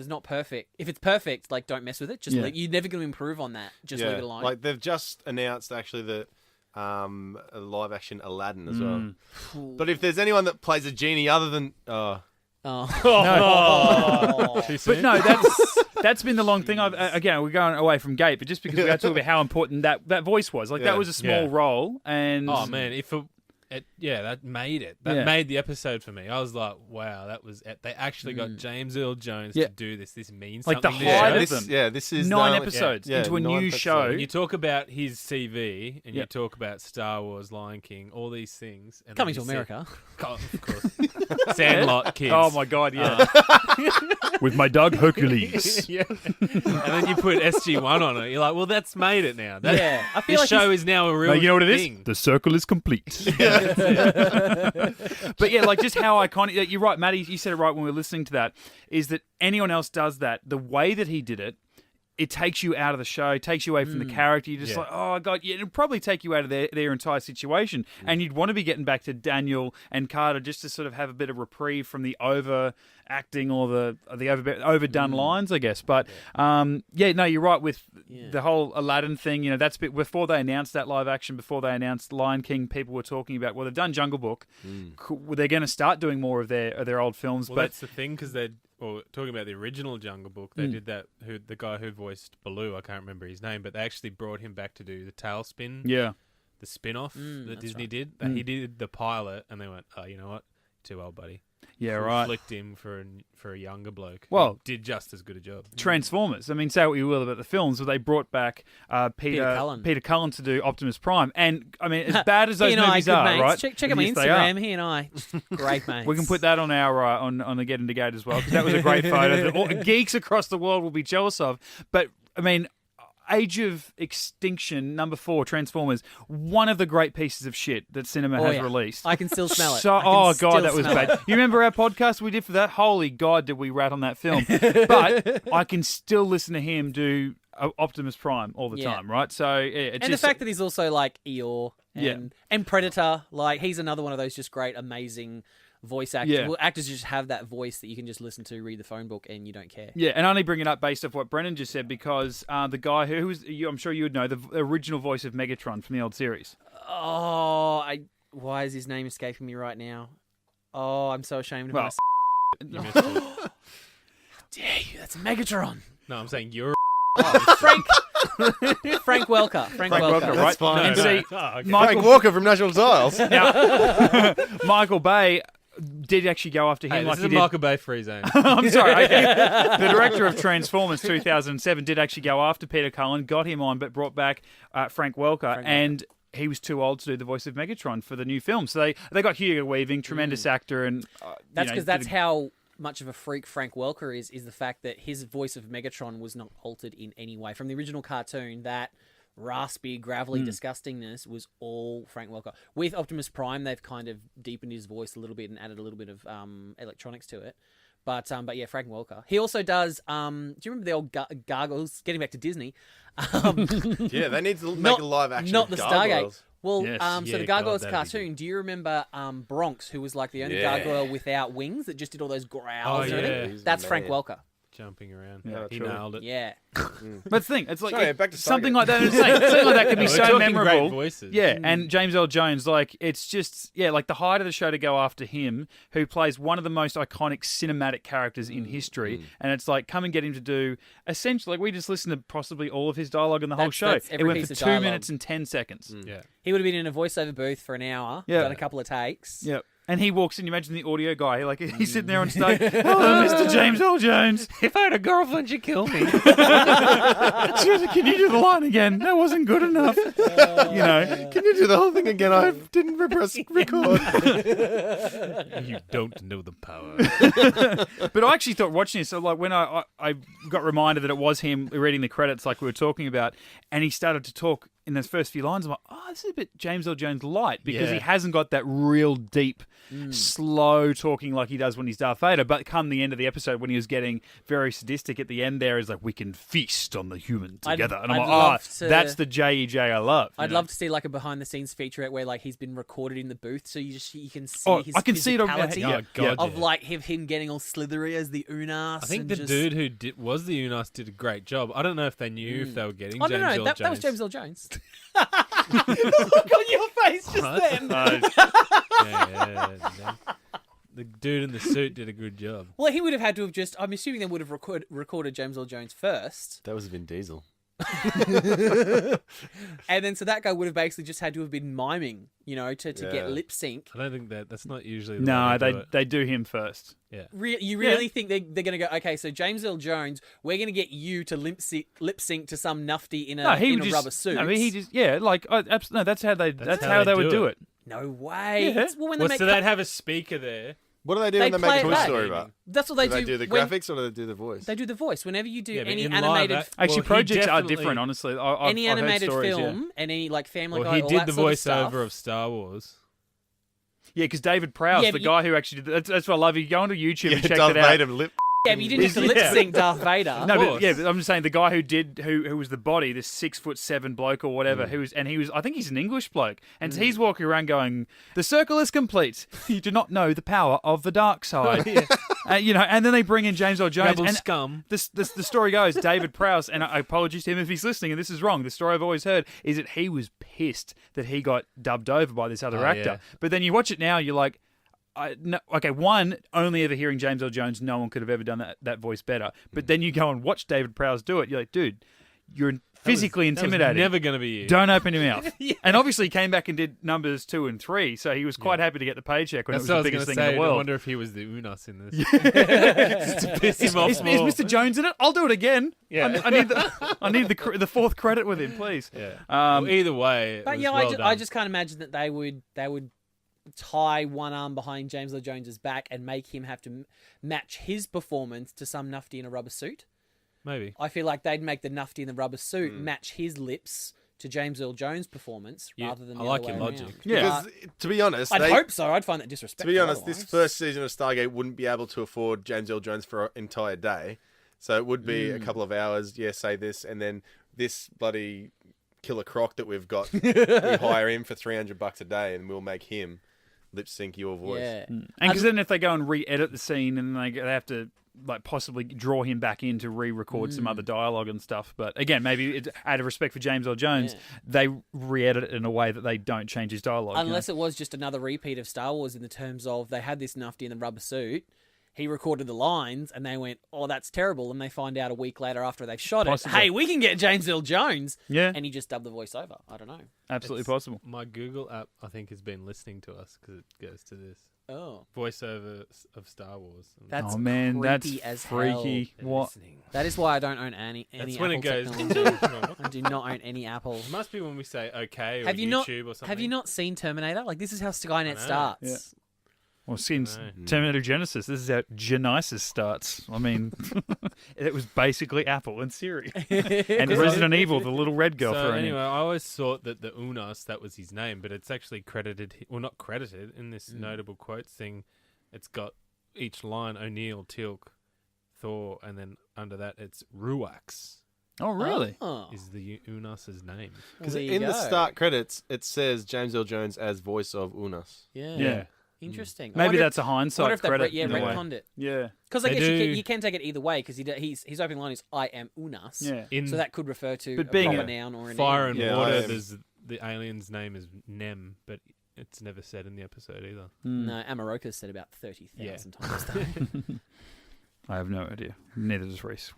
Speaker 2: not perfect, if it's perfect, like don't mess with it. Just you're never going to improve on that. Just leave it alone.
Speaker 1: Like they've just announced actually that a live action Aladdin as well. But if there's anyone that plays a genie other than
Speaker 3: Too
Speaker 4: But
Speaker 3: soon?
Speaker 4: no, that's been the long thing. Again, we're going away from Gate, but just because we got to talk about how important that voice was. Like, that was a small role, and...
Speaker 3: Oh, man, that made it. That made the episode for me. I was like, wow, that was... They actually got James Earl Jones to do this. This means
Speaker 4: Like,
Speaker 3: something.
Speaker 4: the height of
Speaker 1: this,
Speaker 4: them.
Speaker 1: this is
Speaker 4: 9
Speaker 1: the-
Speaker 4: episodes
Speaker 1: yeah,
Speaker 4: into a
Speaker 1: 9
Speaker 4: new
Speaker 1: episodes.
Speaker 4: show.
Speaker 3: When you talk about his CV, and you talk about Star Wars, Lion King, all these things... And
Speaker 2: Coming
Speaker 3: then
Speaker 2: to
Speaker 3: you
Speaker 2: America.
Speaker 3: of course. Sandlot kids.
Speaker 4: Oh, my God, yeah. With my dog Hercules.
Speaker 3: Yeah. And then you put SG-1 on it. You're like, well, that's made it now.
Speaker 2: Yeah, I feel
Speaker 3: This
Speaker 2: like
Speaker 3: show is now a real
Speaker 4: No, you know what it
Speaker 3: thing.
Speaker 4: is? The circle is complete. But yeah, like just how iconic. You're right, Matty. You said it right when we were listening to that. Is that anyone else does that? The way that he did it, it takes you out of the show, takes you away from the character. You're just like, oh god, yeah. It'll probably take you out of their entire situation, and you'd want to be getting back to Daniel and Carter just to sort of have a bit of reprieve from the overacting or the overdone lines, I guess. But no, you're right with the whole Aladdin thing. That's before they announced that live action, before they announced Lion King, people were talking about, well, they've done Jungle Book. They're going to start doing more of their old films.
Speaker 3: Well,
Speaker 4: but
Speaker 3: that's the thing, because talking about the original Jungle Book, they did that. The guy who voiced Baloo, I can't remember his name, but they actually brought him back to do the Tailspin.
Speaker 4: Yeah.
Speaker 3: The spin-off that Disney did. He did the pilot, and they went, "Oh, you know what? Too old, buddy."
Speaker 4: Yeah, right.
Speaker 3: Flicked him for a younger bloke.
Speaker 4: Well,
Speaker 3: who did just as good a job.
Speaker 4: Transformers. I mean, say what you will about the films, but they brought back Peter Cullen to do Optimus Prime, and I mean, as bad as those movies are,
Speaker 2: mates.
Speaker 4: right?
Speaker 2: Check out my
Speaker 4: Yes, they
Speaker 2: Instagram.
Speaker 4: are.
Speaker 2: He and I, great mates.
Speaker 4: We can put that on our on the Get Into Gate as well, because that was a great photo that all geeks across the world will be jealous of. But I mean, Age of Extinction, number 4, Transformers, one of the great pieces of shit that cinema has released.
Speaker 2: I can still smell it.
Speaker 4: God, that was bad. You remember our podcast we did for that? Holy God, did we rat on that film? But I can still listen to him do Optimus Prime all the time, right? So,
Speaker 2: the fact that he's also like Eeyore and Predator, like he's another one of those just great, amazing voice actors.
Speaker 4: Yeah.
Speaker 2: Well, actors just have that voice that you can just listen to, read the phone book, and you don't care.
Speaker 4: Yeah, and I only bring it up based off what Brennan just said, because the guy who was, I'm sure you would know, the original voice of Megatron from the old series.
Speaker 2: Why is his name escaping me right now? Oh, I'm so ashamed of
Speaker 4: Well,
Speaker 2: myself.
Speaker 3: You missed it.
Speaker 2: dare you? That's Megatron.
Speaker 3: No, I'm saying you're.
Speaker 2: Frank Welker. Frank Welker.
Speaker 4: Welker,
Speaker 1: That's
Speaker 4: right?
Speaker 1: fine.
Speaker 4: And see,
Speaker 3: okay.
Speaker 1: Frank Walker from National Tiles.
Speaker 4: now, Michael Bay did actually go after him
Speaker 3: Hey,
Speaker 4: like
Speaker 3: this
Speaker 4: he
Speaker 3: is a
Speaker 4: did.
Speaker 3: Michael Bay free zone.
Speaker 4: I'm sorry. Okay. The director of Transformers 2007 did actually go after Peter Cullen, got him on, but brought back Frank Welker, and he was too old to do the voice of Megatron for the new film. So they got Hugo Weaving, tremendous actor, and
Speaker 2: That's because that's how much of a freak Frank Welker is the fact that his voice of Megatron was not altered in any way. From the original cartoon, that raspy, gravelly disgustingness was all Frank Welker. With Optimus Prime, they've kind of deepened his voice a little bit and added a little bit of electronics to it. But yeah, Frank Welker. He also does. Do you remember the old gargoyles? Getting back to Disney.
Speaker 1: Yeah, they need to make a live action.
Speaker 2: Not the
Speaker 1: Gargoyles.
Speaker 2: Stargate. Well,
Speaker 3: Yes,
Speaker 2: so
Speaker 3: yeah,
Speaker 2: the Gargoyles
Speaker 3: God, that'd be
Speaker 2: cartoon, do you remember Bronx, who was like the only
Speaker 1: Yeah.
Speaker 2: gargoyle without wings that just did all those growls and
Speaker 3: yeah.
Speaker 2: everything?
Speaker 1: He's
Speaker 2: That's
Speaker 1: the
Speaker 2: Frank
Speaker 1: man.
Speaker 2: Welker.
Speaker 3: Jumping around.
Speaker 4: Yeah,
Speaker 3: He
Speaker 4: true.
Speaker 3: nailed it.
Speaker 2: Yeah.
Speaker 4: But the thing, it's like
Speaker 1: Sorry, back to
Speaker 4: something
Speaker 1: Stargate.
Speaker 4: like that. Something like that could be
Speaker 3: We're
Speaker 4: so
Speaker 3: talking
Speaker 4: memorable.
Speaker 3: great voices.
Speaker 4: Yeah, and James Earl Jones, like it's just like the height of the show to go after him, who plays one of the most iconic cinematic characters in history, and it's like come and get him to do essentially. Like we just listened to possibly all of his dialogue in the whole
Speaker 2: That's-
Speaker 4: show.
Speaker 2: that's
Speaker 4: It
Speaker 2: every
Speaker 4: went
Speaker 2: piece
Speaker 4: for
Speaker 2: of
Speaker 4: 2
Speaker 2: dialogue.
Speaker 4: minutes and 10 seconds.
Speaker 3: Yeah.
Speaker 2: He would have been in a voiceover booth for an hour,
Speaker 4: Yeah.
Speaker 2: done a couple of takes.
Speaker 4: Yeah. And he walks in, you imagine the audio guy, like he's sitting there on stage. Hello, Mr. James Earl Jones.
Speaker 3: If I had a girlfriend, she'd kill me.
Speaker 4: She goes, can you do the line again? That wasn't good enough.
Speaker 1: Can you do the whole thing again? I didn't press record.
Speaker 3: You don't know the power.
Speaker 4: But I actually thought watching this, so like when I got reminded that it was him reading the credits like we were talking about, and he started to talk in those first few lines, I'm like, oh, this is a bit James Earl Jones light because he
Speaker 3: Yeah.
Speaker 4: hasn't got that real deep, slow talking like he does when he's Darth Vader. But come the end of the episode when he was getting very sadistic at the end there, is like, we can feast on the human together. And I'm
Speaker 2: I'd
Speaker 4: like,
Speaker 2: love to-
Speaker 4: that's the J.E.J. I love.
Speaker 2: I'd love to see like a behind the scenes featurette where like he's been recorded in the booth, so you can see
Speaker 4: Oh,
Speaker 2: his
Speaker 4: I can see it on-
Speaker 2: physicality
Speaker 4: yeah,
Speaker 3: Oh, God,
Speaker 2: of
Speaker 3: yeah.
Speaker 2: like him getting all slithery as the Unas.
Speaker 3: I think
Speaker 2: and
Speaker 3: the
Speaker 2: just...
Speaker 3: dude who was the Unas did a great job. I don't know if they knew if they were getting
Speaker 2: Oh
Speaker 3: James
Speaker 2: no,
Speaker 3: Earl
Speaker 2: that was
Speaker 3: Jones.
Speaker 2: James Earl Jones. Look on your face just then.
Speaker 3: Yeah. The dude in the suit did a good job.
Speaker 2: Well, he would have had to have just. I'm assuming they would have recorded James Earl Jones first,
Speaker 1: That was Vin Diesel.
Speaker 2: and then so that guy would have basically just had to have been miming, to
Speaker 1: Yeah.
Speaker 2: get lip sync.
Speaker 3: I don't think that's not usually the
Speaker 4: No,
Speaker 3: way they do
Speaker 4: they
Speaker 3: it.
Speaker 4: they do him first.
Speaker 3: Yeah.
Speaker 2: You really think they're going to go, okay, so James Earl Jones, we're going to get you to lip sync to some nufty in a, rubber suit.
Speaker 4: No, he just no, that's how they would do it.
Speaker 2: No way.
Speaker 4: Yeah.
Speaker 2: Well, when they make
Speaker 3: So they'd have a speaker there.
Speaker 1: What do they do
Speaker 2: They
Speaker 1: when they
Speaker 2: play
Speaker 1: make
Speaker 2: it
Speaker 1: Toy
Speaker 2: back.
Speaker 1: Story about?
Speaker 2: That's what they
Speaker 1: Do
Speaker 2: do.
Speaker 1: they do the
Speaker 2: when-
Speaker 1: graphics or do they do the voice?
Speaker 2: They do the voice. Whenever you do
Speaker 3: Yeah, but
Speaker 2: any
Speaker 3: in
Speaker 2: animated,
Speaker 3: live
Speaker 4: Actually,
Speaker 3: Well, he
Speaker 4: projects are
Speaker 3: definitely-
Speaker 4: different. Honestly,
Speaker 2: any
Speaker 4: I've heard
Speaker 2: animated
Speaker 4: stories,
Speaker 2: film and any like Family
Speaker 3: Well,
Speaker 2: Guy,
Speaker 3: he
Speaker 2: all
Speaker 3: did
Speaker 2: that
Speaker 3: the
Speaker 2: sort of stuff.
Speaker 3: voiceover of Star Wars.
Speaker 4: Yeah, because David Prowse,
Speaker 2: Yeah,
Speaker 4: the
Speaker 2: but
Speaker 4: guy who actually did that's what I love. You go onto YouTube and check
Speaker 1: Darth
Speaker 4: that out.
Speaker 1: Vader lip.
Speaker 2: Yeah, but you didn't have to lip sync Darth Vader.
Speaker 4: No,
Speaker 3: course.
Speaker 4: but I'm just saying the guy who was the body, this 6'7" bloke or whatever, he was I think he's an English bloke, and he's walking around going, "The circle is complete. You do not know the power of the dark side." And then they bring in James Earl Jones,
Speaker 3: Rebel
Speaker 4: and
Speaker 3: scum.
Speaker 4: the story goes, David Prowse, and I apologize to him if he's listening, and this is wrong. The story I've always heard is that he was pissed that he got dubbed over by this other actor.
Speaker 3: yeah.
Speaker 4: But then you watch it now, you're like. One, only ever hearing James Earl Jones, no one could have ever done that voice better. But then you go and watch David Prowse do it, you're like, dude, you're physically intimidating.
Speaker 3: Never going to be you.
Speaker 4: Don't open your mouth. And obviously he came back and did numbers 2 and 3, so he was quite happy to get the paycheck when
Speaker 3: That's
Speaker 4: it was
Speaker 3: what I
Speaker 4: the
Speaker 3: was
Speaker 4: biggest
Speaker 3: going
Speaker 4: thing
Speaker 3: to say.
Speaker 4: in the
Speaker 3: I
Speaker 4: world.
Speaker 3: wonder if he was the Unas in this. Just to piss him off
Speaker 4: Is
Speaker 3: more.
Speaker 4: Mr. Jones in it? I'll do it again.
Speaker 3: Yeah.
Speaker 4: I need the fourth credit with him, please.
Speaker 3: Yeah.
Speaker 4: Um,
Speaker 3: Well, either way, it
Speaker 2: But
Speaker 3: was
Speaker 2: yeah,
Speaker 3: well
Speaker 2: I
Speaker 3: done.
Speaker 2: just can't imagine that they would tie one arm behind James Earl Jones's back and make him have to match his performance to some nufty in a rubber suit.
Speaker 3: Maybe.
Speaker 2: I feel like they'd make the nufty in the rubber suit match his lips to James Earl Jones' performance
Speaker 3: Yeah,
Speaker 2: rather than
Speaker 3: I
Speaker 2: the
Speaker 3: like
Speaker 2: other
Speaker 3: your
Speaker 2: way
Speaker 3: logic.
Speaker 2: around.
Speaker 4: Yeah.
Speaker 1: Because, to be honest,
Speaker 2: I'd hope so. I'd find that
Speaker 1: to
Speaker 2: disrespectful.
Speaker 1: be honest, this
Speaker 2: otherwise.
Speaker 1: first season of Stargate wouldn't be able to afford James Earl Jones for an entire day. So it would be a couple of hours, say this, and then this bloody killer croc that we've got, we hire him for $300 a day and we'll make him lip sync your voice.
Speaker 2: Yeah.
Speaker 4: And because then if they go and re-edit the scene and they have to like possibly draw him back in to re-record some other dialogue and stuff. But again, maybe out of respect for James Earl Jones, they re-edit it in a way that they don't change his dialogue.
Speaker 2: Unless it was just another repeat of Star Wars in the terms of they had this nufty in the rubber suit he recorded the lines, and they went, "Oh, that's terrible," and they find out a week later after they've shot
Speaker 4: Possible.
Speaker 2: it, "Hey, we can get James Earl Jones,"
Speaker 4: Yeah.
Speaker 2: and he just dubbed the voiceover. I don't know.
Speaker 4: Absolutely possible.
Speaker 3: My Google app, I think, has been listening to us because it goes to this.
Speaker 2: Oh,
Speaker 3: Voiceover of Star Wars.
Speaker 2: that's
Speaker 4: oh man, that's
Speaker 2: creepy as
Speaker 4: freaky.
Speaker 2: hell.
Speaker 4: What?
Speaker 3: Listening.
Speaker 2: That is why I don't own any
Speaker 3: That's
Speaker 2: Apple
Speaker 3: when it goes.
Speaker 2: technology. I do not own any Apple.
Speaker 3: It must be when we say okay or
Speaker 2: Have you
Speaker 3: YouTube
Speaker 2: not?
Speaker 3: or something.
Speaker 2: Have you not seen Terminator? Like, this is how Skynet
Speaker 3: know.
Speaker 2: starts.
Speaker 4: Yeah. Well, since
Speaker 3: No.
Speaker 4: Terminator Genesis, this is how Genesis starts. I mean, it was basically Apple and Siri. And Resident Evil, the little red girl
Speaker 3: So
Speaker 4: throwing
Speaker 3: anyway,
Speaker 4: in.
Speaker 3: I always thought that the Unas, that was his name, but it's actually credited, well, not credited, in this notable quotes thing. It's got each line, O'Neill, Teal'c, Thor, and then under that it's Ruax
Speaker 4: Oh, really?
Speaker 2: Oh.
Speaker 3: is the Unas's name.
Speaker 1: Because
Speaker 2: Well, there
Speaker 1: in
Speaker 2: you
Speaker 1: the
Speaker 2: go.
Speaker 1: start credits, it says James Earl Jones as voice of Unas.
Speaker 2: Yeah.
Speaker 4: Yeah.
Speaker 2: Interesting. I
Speaker 4: Maybe
Speaker 2: wonder
Speaker 4: that's a
Speaker 2: I wonder
Speaker 4: hindsight
Speaker 2: if they
Speaker 4: credit. in a way.
Speaker 2: retconned it.
Speaker 4: Yeah.
Speaker 2: Because I
Speaker 3: They
Speaker 2: guess
Speaker 3: do.
Speaker 2: you can take it either way, because his opening line is "I am Unas,"
Speaker 4: Yeah.
Speaker 3: In
Speaker 2: so that could refer to
Speaker 4: But
Speaker 2: a
Speaker 4: being
Speaker 2: proper
Speaker 4: a
Speaker 2: noun or a
Speaker 3: Fire
Speaker 2: name.
Speaker 3: and
Speaker 1: Yeah, I
Speaker 3: Water,
Speaker 1: am.
Speaker 3: there's the alien's name is Nem, but it's never said in the episode either.
Speaker 2: No, Amaroka said about 30,000 times. Though.
Speaker 4: I have no idea. Neither does Rhys.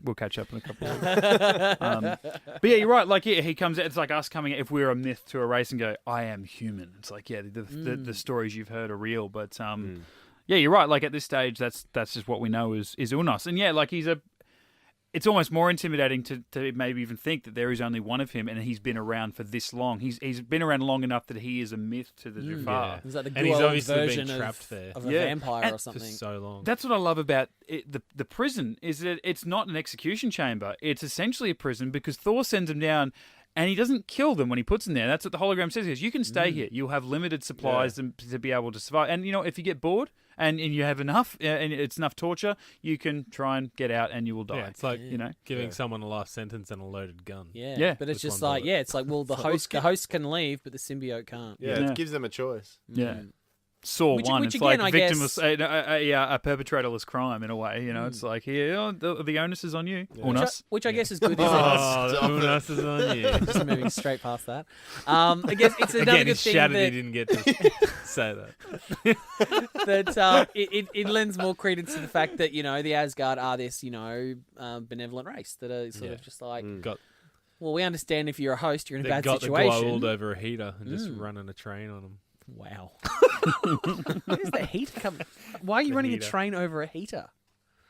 Speaker 4: We'll catch up in a couple of weeks. But yeah, you're right. Like, he comes out. It's like us coming out. If we're a myth to a race and go, I am human. It's like, yeah, the stories you've heard are real. But yeah, you're right. Like, at this stage, that's just what we know is Unas. And yeah, like, it's almost more intimidating to maybe even think that there is only one of him and he's been around for this long. He's been around long enough that he is a myth to the Jafar.
Speaker 3: Yeah.
Speaker 2: He's like the
Speaker 3: And he's
Speaker 2: good old
Speaker 3: obviously been
Speaker 2: version
Speaker 3: trapped there.
Speaker 2: of a
Speaker 4: Yeah.
Speaker 2: vampire
Speaker 4: And
Speaker 2: or
Speaker 3: For
Speaker 2: something.
Speaker 3: so long.
Speaker 4: That's what I love about the prison is that it's not an execution chamber. It's essentially a prison because Thor sends him down and he doesn't kill them when he puts them there. That's what the hologram says. He goes, you can stay here. You'll have limited supplies to be able to survive. And, you know, if you get bored and you have enough and it's enough torture, you can try and get out and you will die.
Speaker 3: Yeah, it's like
Speaker 4: you know,
Speaker 3: giving someone a life sentence and a loaded gun.
Speaker 2: Yeah, but it's
Speaker 3: With
Speaker 2: just
Speaker 3: one
Speaker 2: like,
Speaker 3: bullet.
Speaker 2: it's like, well, the host can leave, but the symbiote can't.
Speaker 1: Yeah,
Speaker 4: Yeah.
Speaker 1: it gives them a choice.
Speaker 4: Yeah. Saw
Speaker 2: Which-
Speaker 4: one.
Speaker 2: which
Speaker 4: It's
Speaker 2: again,
Speaker 4: like
Speaker 2: I
Speaker 4: victimless,
Speaker 2: guess-
Speaker 4: a perpetratorless crime in a way. You know, it's like here, the onus is on you. On
Speaker 2: Which
Speaker 4: us.
Speaker 2: I guess is good.
Speaker 3: Oh,
Speaker 1: Stop
Speaker 3: the Unas is on you.
Speaker 2: Just moving straight past that. I guess it's another
Speaker 3: Again,
Speaker 2: good
Speaker 3: he's
Speaker 2: thing
Speaker 3: shattered he
Speaker 2: that,
Speaker 3: didn't get to say that.
Speaker 2: it lends more credence to the fact that, you know, the Asgard are this, you know, benevolent race that are sort of just like,
Speaker 3: Got,
Speaker 2: well, we understand if you're a host, you're in a
Speaker 3: they
Speaker 2: bad
Speaker 3: got
Speaker 2: situation.
Speaker 3: the gold over a heater and just running a train on them.
Speaker 2: Wow. Where does the heater come? Why are you
Speaker 3: The
Speaker 2: running
Speaker 3: heater.
Speaker 2: a train over a heater?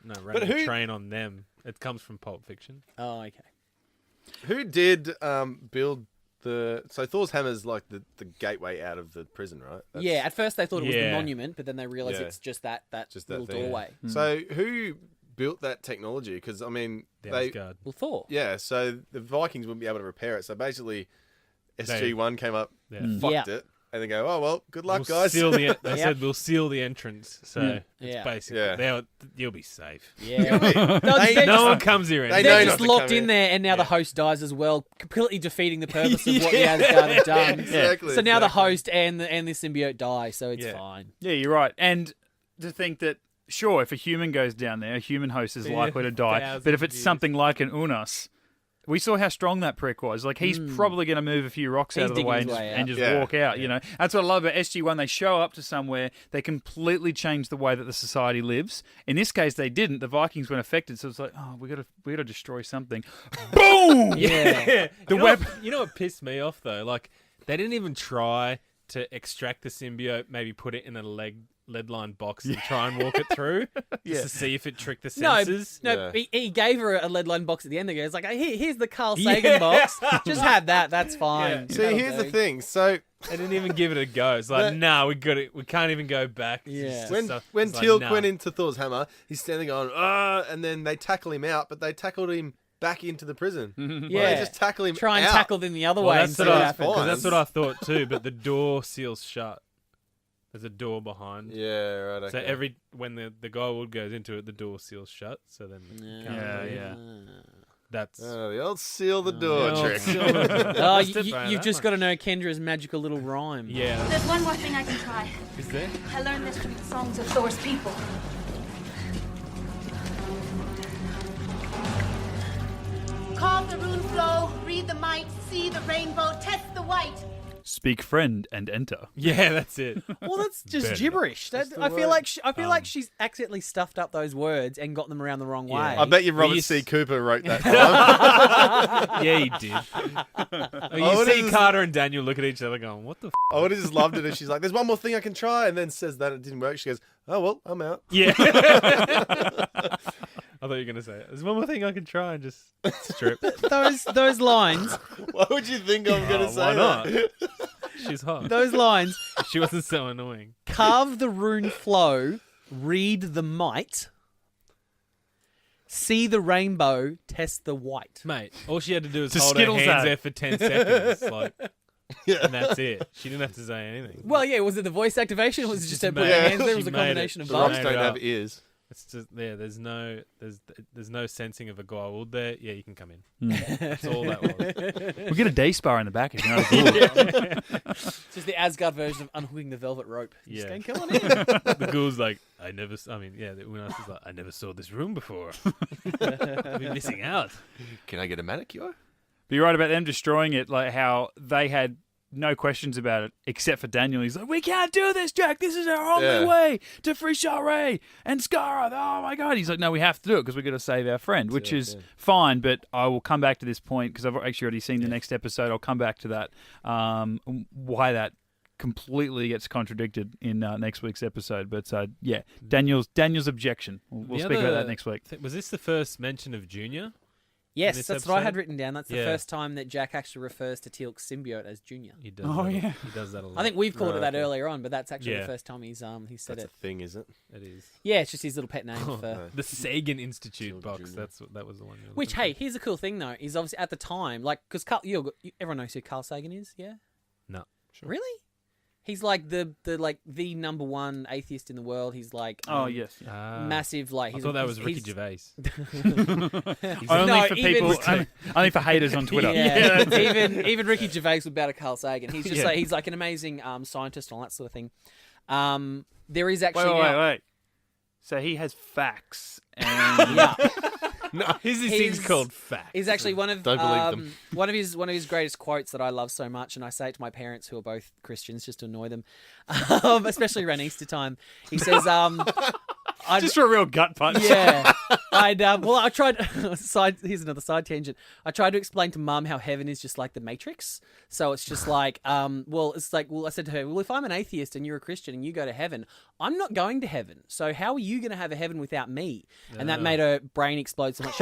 Speaker 3: No, running
Speaker 1: who-
Speaker 3: a train on them. It comes from Pulp Fiction.
Speaker 2: Oh, okay.
Speaker 1: Who did build the... So Thor's hammer's like the gateway out of the prison, right?
Speaker 2: Yeah, at first they thought it was the
Speaker 3: Yeah.
Speaker 2: monument, but then they realized
Speaker 1: Yeah.
Speaker 2: it's just that
Speaker 1: Just that
Speaker 2: little
Speaker 1: thing.
Speaker 2: doorway.
Speaker 1: So who built that technology? Because, I mean,
Speaker 3: The
Speaker 1: they...
Speaker 3: Asgard.
Speaker 2: Well, Thor.
Speaker 1: Yeah, so the Vikings wouldn't be able to repair it. So basically, SG-1 came up,
Speaker 3: Yeah.
Speaker 1: fucked it, and then go, oh, well, good luck,
Speaker 3: We'll
Speaker 1: guys.
Speaker 3: seal the, they
Speaker 2: Yep.
Speaker 3: said we'll seal the entrance. So it's
Speaker 2: Yeah.
Speaker 3: basically,
Speaker 1: Yeah.
Speaker 3: you'll be safe.
Speaker 2: Yeah.
Speaker 1: They-
Speaker 3: No one comes here
Speaker 1: They
Speaker 3: anymore.
Speaker 1: know
Speaker 2: They're
Speaker 1: not
Speaker 2: just
Speaker 1: to
Speaker 2: locked
Speaker 1: come
Speaker 2: in
Speaker 1: in.
Speaker 2: there, and now the
Speaker 3: Yeah.
Speaker 2: host dies as well, completely defeating the purpose of what the Asgard have done.
Speaker 1: Exactly,
Speaker 2: So now the
Speaker 1: exactly.
Speaker 2: host and the symbiote die, so it's
Speaker 1: Yeah.
Speaker 2: fine.
Speaker 4: Yeah, you're right. And to think that, sure, if a human goes down there, a human host is likely to die.
Speaker 3: 1,000
Speaker 4: But if it's
Speaker 3: years.
Speaker 4: something like an Unas, we saw how strong that prick was. Like, he's probably going to move a few rocks
Speaker 2: He's
Speaker 4: out of the
Speaker 2: digging
Speaker 4: way
Speaker 2: his
Speaker 4: and just,
Speaker 2: way
Speaker 4: and
Speaker 2: out.
Speaker 4: just
Speaker 1: Yeah.
Speaker 4: walk out, you know. That's what I love about SG-1. They show up to somewhere, they completely change the way that the society lives. In this case, they didn't. The Vikings weren't affected, so it's like, oh, we got to destroy something. Boom!
Speaker 2: Yeah.
Speaker 4: The web.
Speaker 3: You know what pissed me off though? Like they didn't even try to extract the symbiote. Maybe put it in a lead-lined box and try and walk it through, just to see if it tricked the senses.
Speaker 2: No,
Speaker 1: Yeah.
Speaker 2: he gave her a lead line box at the end. It's like, here's the Carl Sagan box. Just have that. That's fine.
Speaker 1: See,
Speaker 2: That'll
Speaker 1: here's the
Speaker 2: do.
Speaker 1: thing. So
Speaker 3: They didn't even give it a go. It's like, nah, we got it. We can't even go back. It's
Speaker 2: Yeah.
Speaker 3: just
Speaker 1: when
Speaker 3: stuff-
Speaker 1: when
Speaker 3: it's like,
Speaker 1: Teal'c
Speaker 3: nah.
Speaker 1: went into Thor's hammer, he's standing on, and then they tackle him out, but they tackled him back into the prison.
Speaker 2: Yeah.
Speaker 1: They just tackle him
Speaker 2: Try and
Speaker 1: out.
Speaker 2: tackle them the other
Speaker 3: Well,
Speaker 2: way.
Speaker 3: that's
Speaker 2: and
Speaker 3: what
Speaker 2: see
Speaker 3: I
Speaker 2: happens.
Speaker 1: fine.
Speaker 3: that's what I thought too. But the door seals shut. There's a door behind.
Speaker 1: Yeah, right. Okay.
Speaker 3: So when the guy would goes into it, the door seals shut. So then you can't
Speaker 4: Yeah,
Speaker 3: leave.
Speaker 4: yeah.
Speaker 3: That's
Speaker 1: The old seal the door
Speaker 3: the old
Speaker 1: trick.
Speaker 3: seal the door.
Speaker 2: Oh,
Speaker 3: Step by
Speaker 2: you've
Speaker 3: that
Speaker 2: just
Speaker 3: much.
Speaker 2: got to know Kendra's magical little rhyme.
Speaker 3: Yeah.
Speaker 12: There's one more thing I can try.
Speaker 3: Is there?
Speaker 12: I learned this from the songs of Thor's people. Carve the rune flow, read the might, see the rainbow, test the white.
Speaker 4: Speak friend and enter.
Speaker 3: Yeah, that's it.
Speaker 2: Well, that's just
Speaker 3: Better.
Speaker 2: gibberish.
Speaker 1: That's the
Speaker 2: I feel
Speaker 1: word.
Speaker 2: like she's accidentally stuffed up those words and got them around the wrong way.
Speaker 1: I bet you Robert
Speaker 3: you
Speaker 1: C.
Speaker 3: s-
Speaker 1: Cooper wrote that time.
Speaker 3: Yeah, he did.
Speaker 1: I
Speaker 3: You
Speaker 1: would've
Speaker 3: see
Speaker 1: just-
Speaker 3: Carter and Daniel look at each other going, what the f***?
Speaker 1: I would have just loved it if she's like, "There's one more thing I can try," and then says that it didn't work. She goes, "Oh well, I'm out."
Speaker 3: Yeah. I thought you were going to say it. There's one more thing I can try and just strip.
Speaker 2: those lines,
Speaker 1: Why would you think I'm going to say
Speaker 3: why not?
Speaker 1: that?
Speaker 3: She's hot.
Speaker 2: those lines.
Speaker 3: If she wasn't so annoying.
Speaker 2: Carve the rune flow, read the might, see the rainbow, test the white.
Speaker 3: Mate, all she had to do was
Speaker 4: To
Speaker 3: hold
Speaker 4: Skittles
Speaker 3: her hands
Speaker 4: that.
Speaker 3: there for 10 seconds. And that's it. She didn't have to say anything.
Speaker 2: Well, yeah, was it the voice activation or was it just her putting
Speaker 3: made
Speaker 2: her
Speaker 3: it.
Speaker 2: hands there? It
Speaker 3: She
Speaker 2: was a
Speaker 3: made
Speaker 2: combination
Speaker 3: it.
Speaker 2: of
Speaker 1: The
Speaker 2: both.
Speaker 1: rocks
Speaker 3: Made
Speaker 1: don't
Speaker 3: it
Speaker 1: have
Speaker 3: up.
Speaker 1: ears.
Speaker 3: It's just there's no sensing of a guy would there. Yeah, you can come in. That's all that was.
Speaker 4: We'll get a day spa in the back if you're not a ghoul.
Speaker 2: It's just the Asgard version of unhooking the velvet rope. Just
Speaker 3: Yeah.
Speaker 2: going, come on in.
Speaker 3: The ghoul's like, when I was like, I never saw this room before. I've been missing out.
Speaker 1: Can I get a manicure?
Speaker 4: But you're right about them destroying it, like how they had no questions about it, except for Daniel. He's like, we can't do this, Jack. This is our only way to free Shara and Skara. Oh, my God. He's like, no, we have to do it because we've got to save our friend, which is fine. But I will come back to this point because I've actually already seen the next episode. I'll come back to that, why that completely gets contradicted in next week's episode. But, Daniel's objection. We'll speak about that next week.
Speaker 3: Was this the first mention of Junior?
Speaker 2: Yes,
Speaker 3: this
Speaker 2: that's what I had
Speaker 3: episode?
Speaker 2: written down. That's the first time that Jack actually refers to Teal'c's symbiote as Junior.
Speaker 3: He does. He does that a lot.
Speaker 2: I think we've called it that
Speaker 1: okay.
Speaker 2: earlier on, but that's actually
Speaker 3: Yeah.
Speaker 2: the first time he's said
Speaker 1: That's
Speaker 2: it.
Speaker 1: a thing, is it?
Speaker 3: It is.
Speaker 2: Yeah, it's just his little pet name for.
Speaker 3: The Sagan Institute
Speaker 1: Children
Speaker 3: box.
Speaker 1: Junior.
Speaker 3: That was the one. you were
Speaker 2: Which,
Speaker 3: looking
Speaker 2: hey, here's a cool thing though. Is obviously at the time, like, because everyone knows who Carl Sagan is, yeah?
Speaker 3: for. No.
Speaker 2: Really? He's like the number one atheist in the world. He's like
Speaker 4: Yes.
Speaker 2: massive. Like
Speaker 3: I
Speaker 2: he's,
Speaker 3: thought that was
Speaker 2: he's-
Speaker 3: Ricky
Speaker 2: he's-
Speaker 3: Gervais.
Speaker 4: Only for
Speaker 2: even-
Speaker 4: people, only for haters on Twitter.
Speaker 2: Yeah, even Ricky Gervais would bow to Carl Sagan. He's just
Speaker 3: Yeah.
Speaker 2: like he's like an amazing scientist and all that sort of thing. There is actually
Speaker 4: Wait. So he has facts. And
Speaker 2: yeah.
Speaker 3: Here's this thing's called fact.
Speaker 2: He's actually one of
Speaker 1: Don't believe them.
Speaker 2: one of his greatest quotes that I love so much, and I say it to my parents who are both Christians just to annoy them, especially around Easter time. He says,
Speaker 4: just for a real gut punch.
Speaker 2: Yeah, I tried. Here's another side tangent. I tried to explain to Mum how heaven is just like the Matrix. So it's just like, I said to her, well, if I'm an atheist and you're a Christian and you go to heaven, I'm not going to heaven. So how are you going to have a heaven without me? And that made her brain explode so much.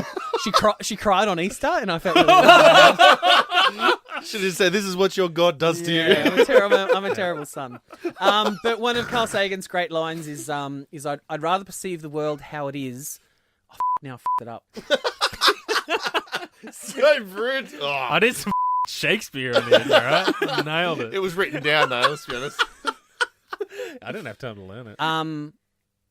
Speaker 2: She cried on Easter, and I felt really bad.
Speaker 1: Should have said, "This is what your God does to you."
Speaker 2: I'm a terrible son. But one of Carl Sagan's great lines is I'd rather perceive the world how it is. Oh, now I f***ed it up.
Speaker 1: So rude. Oh.
Speaker 3: I did some Shakespeare on it, alright? Nailed it.
Speaker 1: It was written down though. Let's be honest.
Speaker 3: I didn't have time to learn it.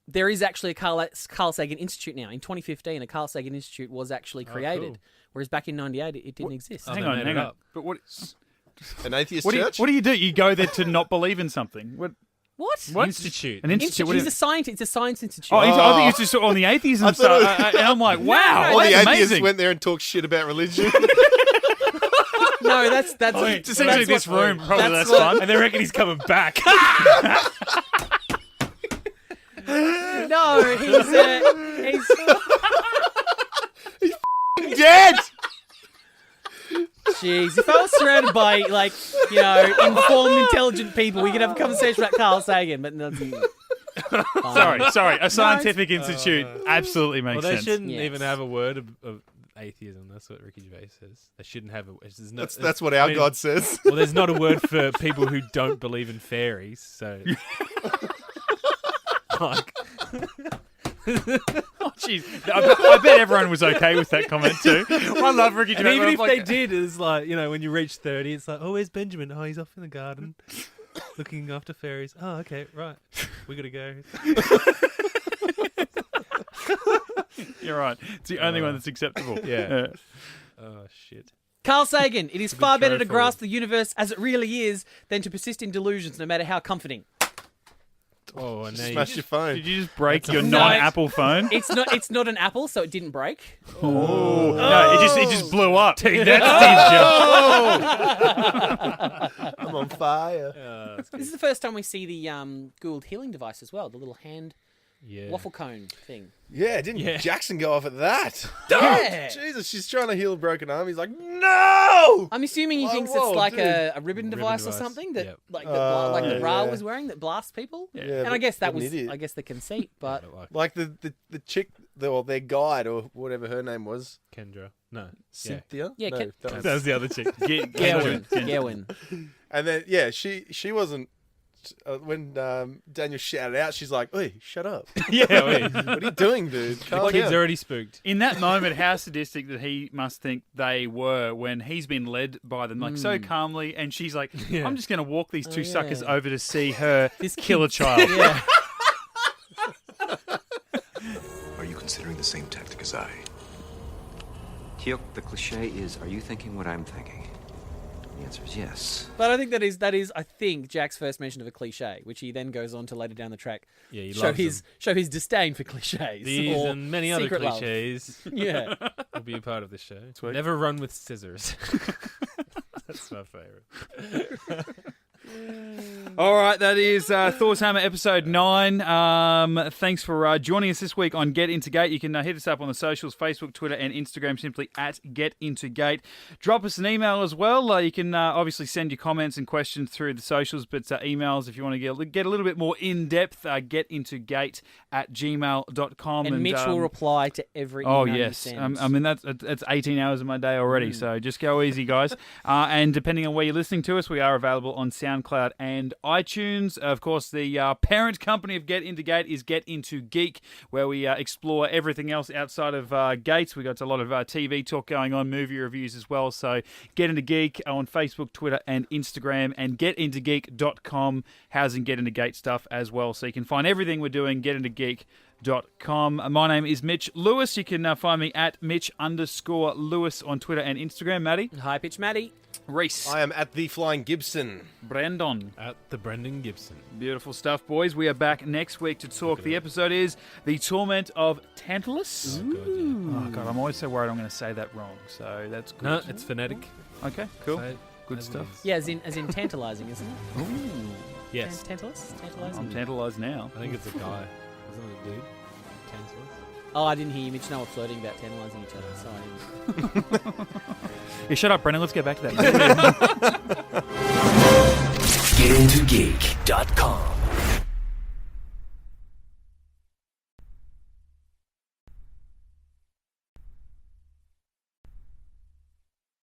Speaker 2: There is actually a Carl Sagan Institute now. In 2015, a Carl Sagan Institute was actually created,
Speaker 3: cool.
Speaker 2: whereas back in '98 it didn't exist.
Speaker 3: Oh,
Speaker 4: Hang
Speaker 3: they
Speaker 4: on,
Speaker 3: made
Speaker 4: hang
Speaker 3: it
Speaker 4: on.
Speaker 3: up.
Speaker 4: But what
Speaker 1: An atheist
Speaker 4: do
Speaker 1: church.
Speaker 4: you do? You go there to not believe in something. What?
Speaker 2: What?
Speaker 3: Institute.
Speaker 4: An institute? What
Speaker 2: He's
Speaker 4: is
Speaker 2: a
Speaker 4: it?
Speaker 2: scientist. It's a science institute.
Speaker 4: Oh, I think it's just on the atheism
Speaker 1: I thought
Speaker 4: stuff. And I'm like, wow,
Speaker 1: All the
Speaker 4: that's
Speaker 1: atheists
Speaker 4: amazing.
Speaker 1: went there and talked shit about religion.
Speaker 2: No, that's
Speaker 4: Just essentially this room. Probably that's
Speaker 2: what-
Speaker 4: fun.
Speaker 3: And they reckon he's coming back.
Speaker 2: no. He's
Speaker 1: Dead.
Speaker 2: Jeez, if I was surrounded by informed, intelligent people, we could have a conversation about Carl Sagan. But no,
Speaker 4: Sorry. A scientific institute absolutely makes
Speaker 3: Well, they
Speaker 4: sense.
Speaker 3: shouldn't
Speaker 2: Yes.
Speaker 3: even have a word of atheism. That's what Ricky Gervais says. They shouldn't have a. There's no,
Speaker 1: That's what our God says.
Speaker 3: Well, there's not a word for people who don't believe in fairies. So, like,
Speaker 4: Oh, jeez. I bet everyone was okay with that comment too. I love Ricky
Speaker 3: and
Speaker 4: Gervais.
Speaker 3: even
Speaker 4: I'm
Speaker 3: if
Speaker 4: like,
Speaker 3: they did, it's like, when you reach 30, it's like, oh, where's Benjamin? Oh, he's off in the garden, looking after fairies. Oh, okay, right. We gotta go.
Speaker 4: You're right. It's the only one that's acceptable.
Speaker 3: Yeah. Oh shit.
Speaker 2: Carl Sagan, it is far better to
Speaker 3: careful.
Speaker 2: grasp the universe as it really is than to persist in delusions, no matter how comforting.
Speaker 3: Oh, and now
Speaker 1: Smash your phone.
Speaker 4: Did you just break your
Speaker 2: No,
Speaker 4: non-Apple phone?
Speaker 2: It's not an Apple, so it didn't break.
Speaker 4: Oh. No, it just blew up.
Speaker 3: That's
Speaker 1: I'm on fire.
Speaker 2: This is the first time we see the Gould healing device as well, the little hand
Speaker 3: Yeah.
Speaker 2: waffle cone thing.
Speaker 1: Yeah, didn't Jackson go off at that?
Speaker 2: Yeah.
Speaker 1: Jesus, she's trying to heal a broken arm. He's like, no!
Speaker 2: I'm assuming he thinks
Speaker 1: whoa,
Speaker 2: it's like
Speaker 1: dude.
Speaker 2: a ribbon device or
Speaker 3: device.
Speaker 2: something that
Speaker 3: Yep.
Speaker 2: like the bra
Speaker 1: yeah.
Speaker 2: was wearing that blasts people.
Speaker 1: Yeah,
Speaker 2: and I
Speaker 1: but
Speaker 2: guess that
Speaker 1: what an
Speaker 2: was
Speaker 1: idiot.
Speaker 2: the conceit, but
Speaker 1: Like the chick, their guide or whatever her name was.
Speaker 3: Kendra. No.
Speaker 1: Cynthia?
Speaker 2: Yeah,
Speaker 1: no,
Speaker 3: That was the other chick.
Speaker 2: Gerwin.
Speaker 1: And then, yeah, she wasn't... when Daniel shouted out, she's like, "Oi, shut up."
Speaker 3: Yeah, wait.
Speaker 1: What are you doing, dude? Calm
Speaker 3: The kid's
Speaker 1: down.
Speaker 3: already spooked.
Speaker 4: In that moment, how sadistic that he must think they were when he's been led by them like so calmly, and she's like, "I'm just going to walk these two suckers over to see her kill a child."
Speaker 2: Yeah.
Speaker 13: Are you considering the same tactic as I?
Speaker 10: Teok, the cliche is, are you thinking what I'm thinking? The answer is yes.
Speaker 2: But I think that is I think Jack's first mention of a cliche, which he then goes on to later down the track
Speaker 3: Yeah, he
Speaker 2: show
Speaker 3: loves
Speaker 2: his disdain for cliches.
Speaker 3: These
Speaker 2: or
Speaker 3: and many other
Speaker 2: secret love.
Speaker 3: cliches
Speaker 2: Yeah.
Speaker 3: will be a part of the show.
Speaker 1: Sweet.
Speaker 3: Never run with scissors. That's my favourite.
Speaker 4: All right, that is Thor's Hammer episode 9. Thanks for joining us this week on Get Into Gate. You can hit us up on the socials, Facebook, Twitter, and Instagram, simply at Get Into Gate. Drop us an email as well. You can obviously send your comments and questions through the socials, but emails if you want to get a little bit more in-depth, getintogate@gmail.com.
Speaker 2: And Mitch will reply to every
Speaker 4: Oh,
Speaker 2: email
Speaker 4: yes.
Speaker 2: you send.
Speaker 4: I mean, that's 18 hours of my day already, so just go easy, guys. And depending on where you're listening to us, we are available on Soundcloud and iTunes. Of course, the parent company of Get Into Gate is Get Into Geek, where we explore everything else outside of Gates. We got a lot of TV talk going on, movie reviews as well. So Get Into Geek on Facebook, Twitter, and Instagram, and getintogeek.com, housing Get Into Gate stuff as well. So you can find everything we're doing, getintogeek.com. My name is Mitch Lewis. You can find me at Mitch_Lewis on Twitter and Instagram. Matty.
Speaker 2: High pitch Matty.
Speaker 4: Rhys.
Speaker 1: I am at the Flying Gibson.
Speaker 4: Brandon.
Speaker 3: At the Brendan Gibson.
Speaker 4: Beautiful stuff, boys. We are back next week to talk. The episode is The Torment of Tantalus. Oh, God, I'm always so worried I'm going to say that wrong. So that's good.
Speaker 3: No, it's phonetic.
Speaker 4: Okay, cool.
Speaker 3: Say it
Speaker 4: Good
Speaker 3: as it
Speaker 4: stuff.
Speaker 3: is.
Speaker 2: Yeah, as in tantalizing, isn't it?
Speaker 4: Ooh.
Speaker 3: Yes.
Speaker 2: Tantalus? Tantalizing?
Speaker 4: I'm tantalised now.
Speaker 3: I think it's a guy. Isn't it a dude? Tantalus?
Speaker 2: Oh, I didn't hear you, Mitch. No, we're flirting about tantalizing each other. Sorry.
Speaker 4: Yeah, shut up, Brendan. Let's get back to that.
Speaker 13: GetIntoGeek.com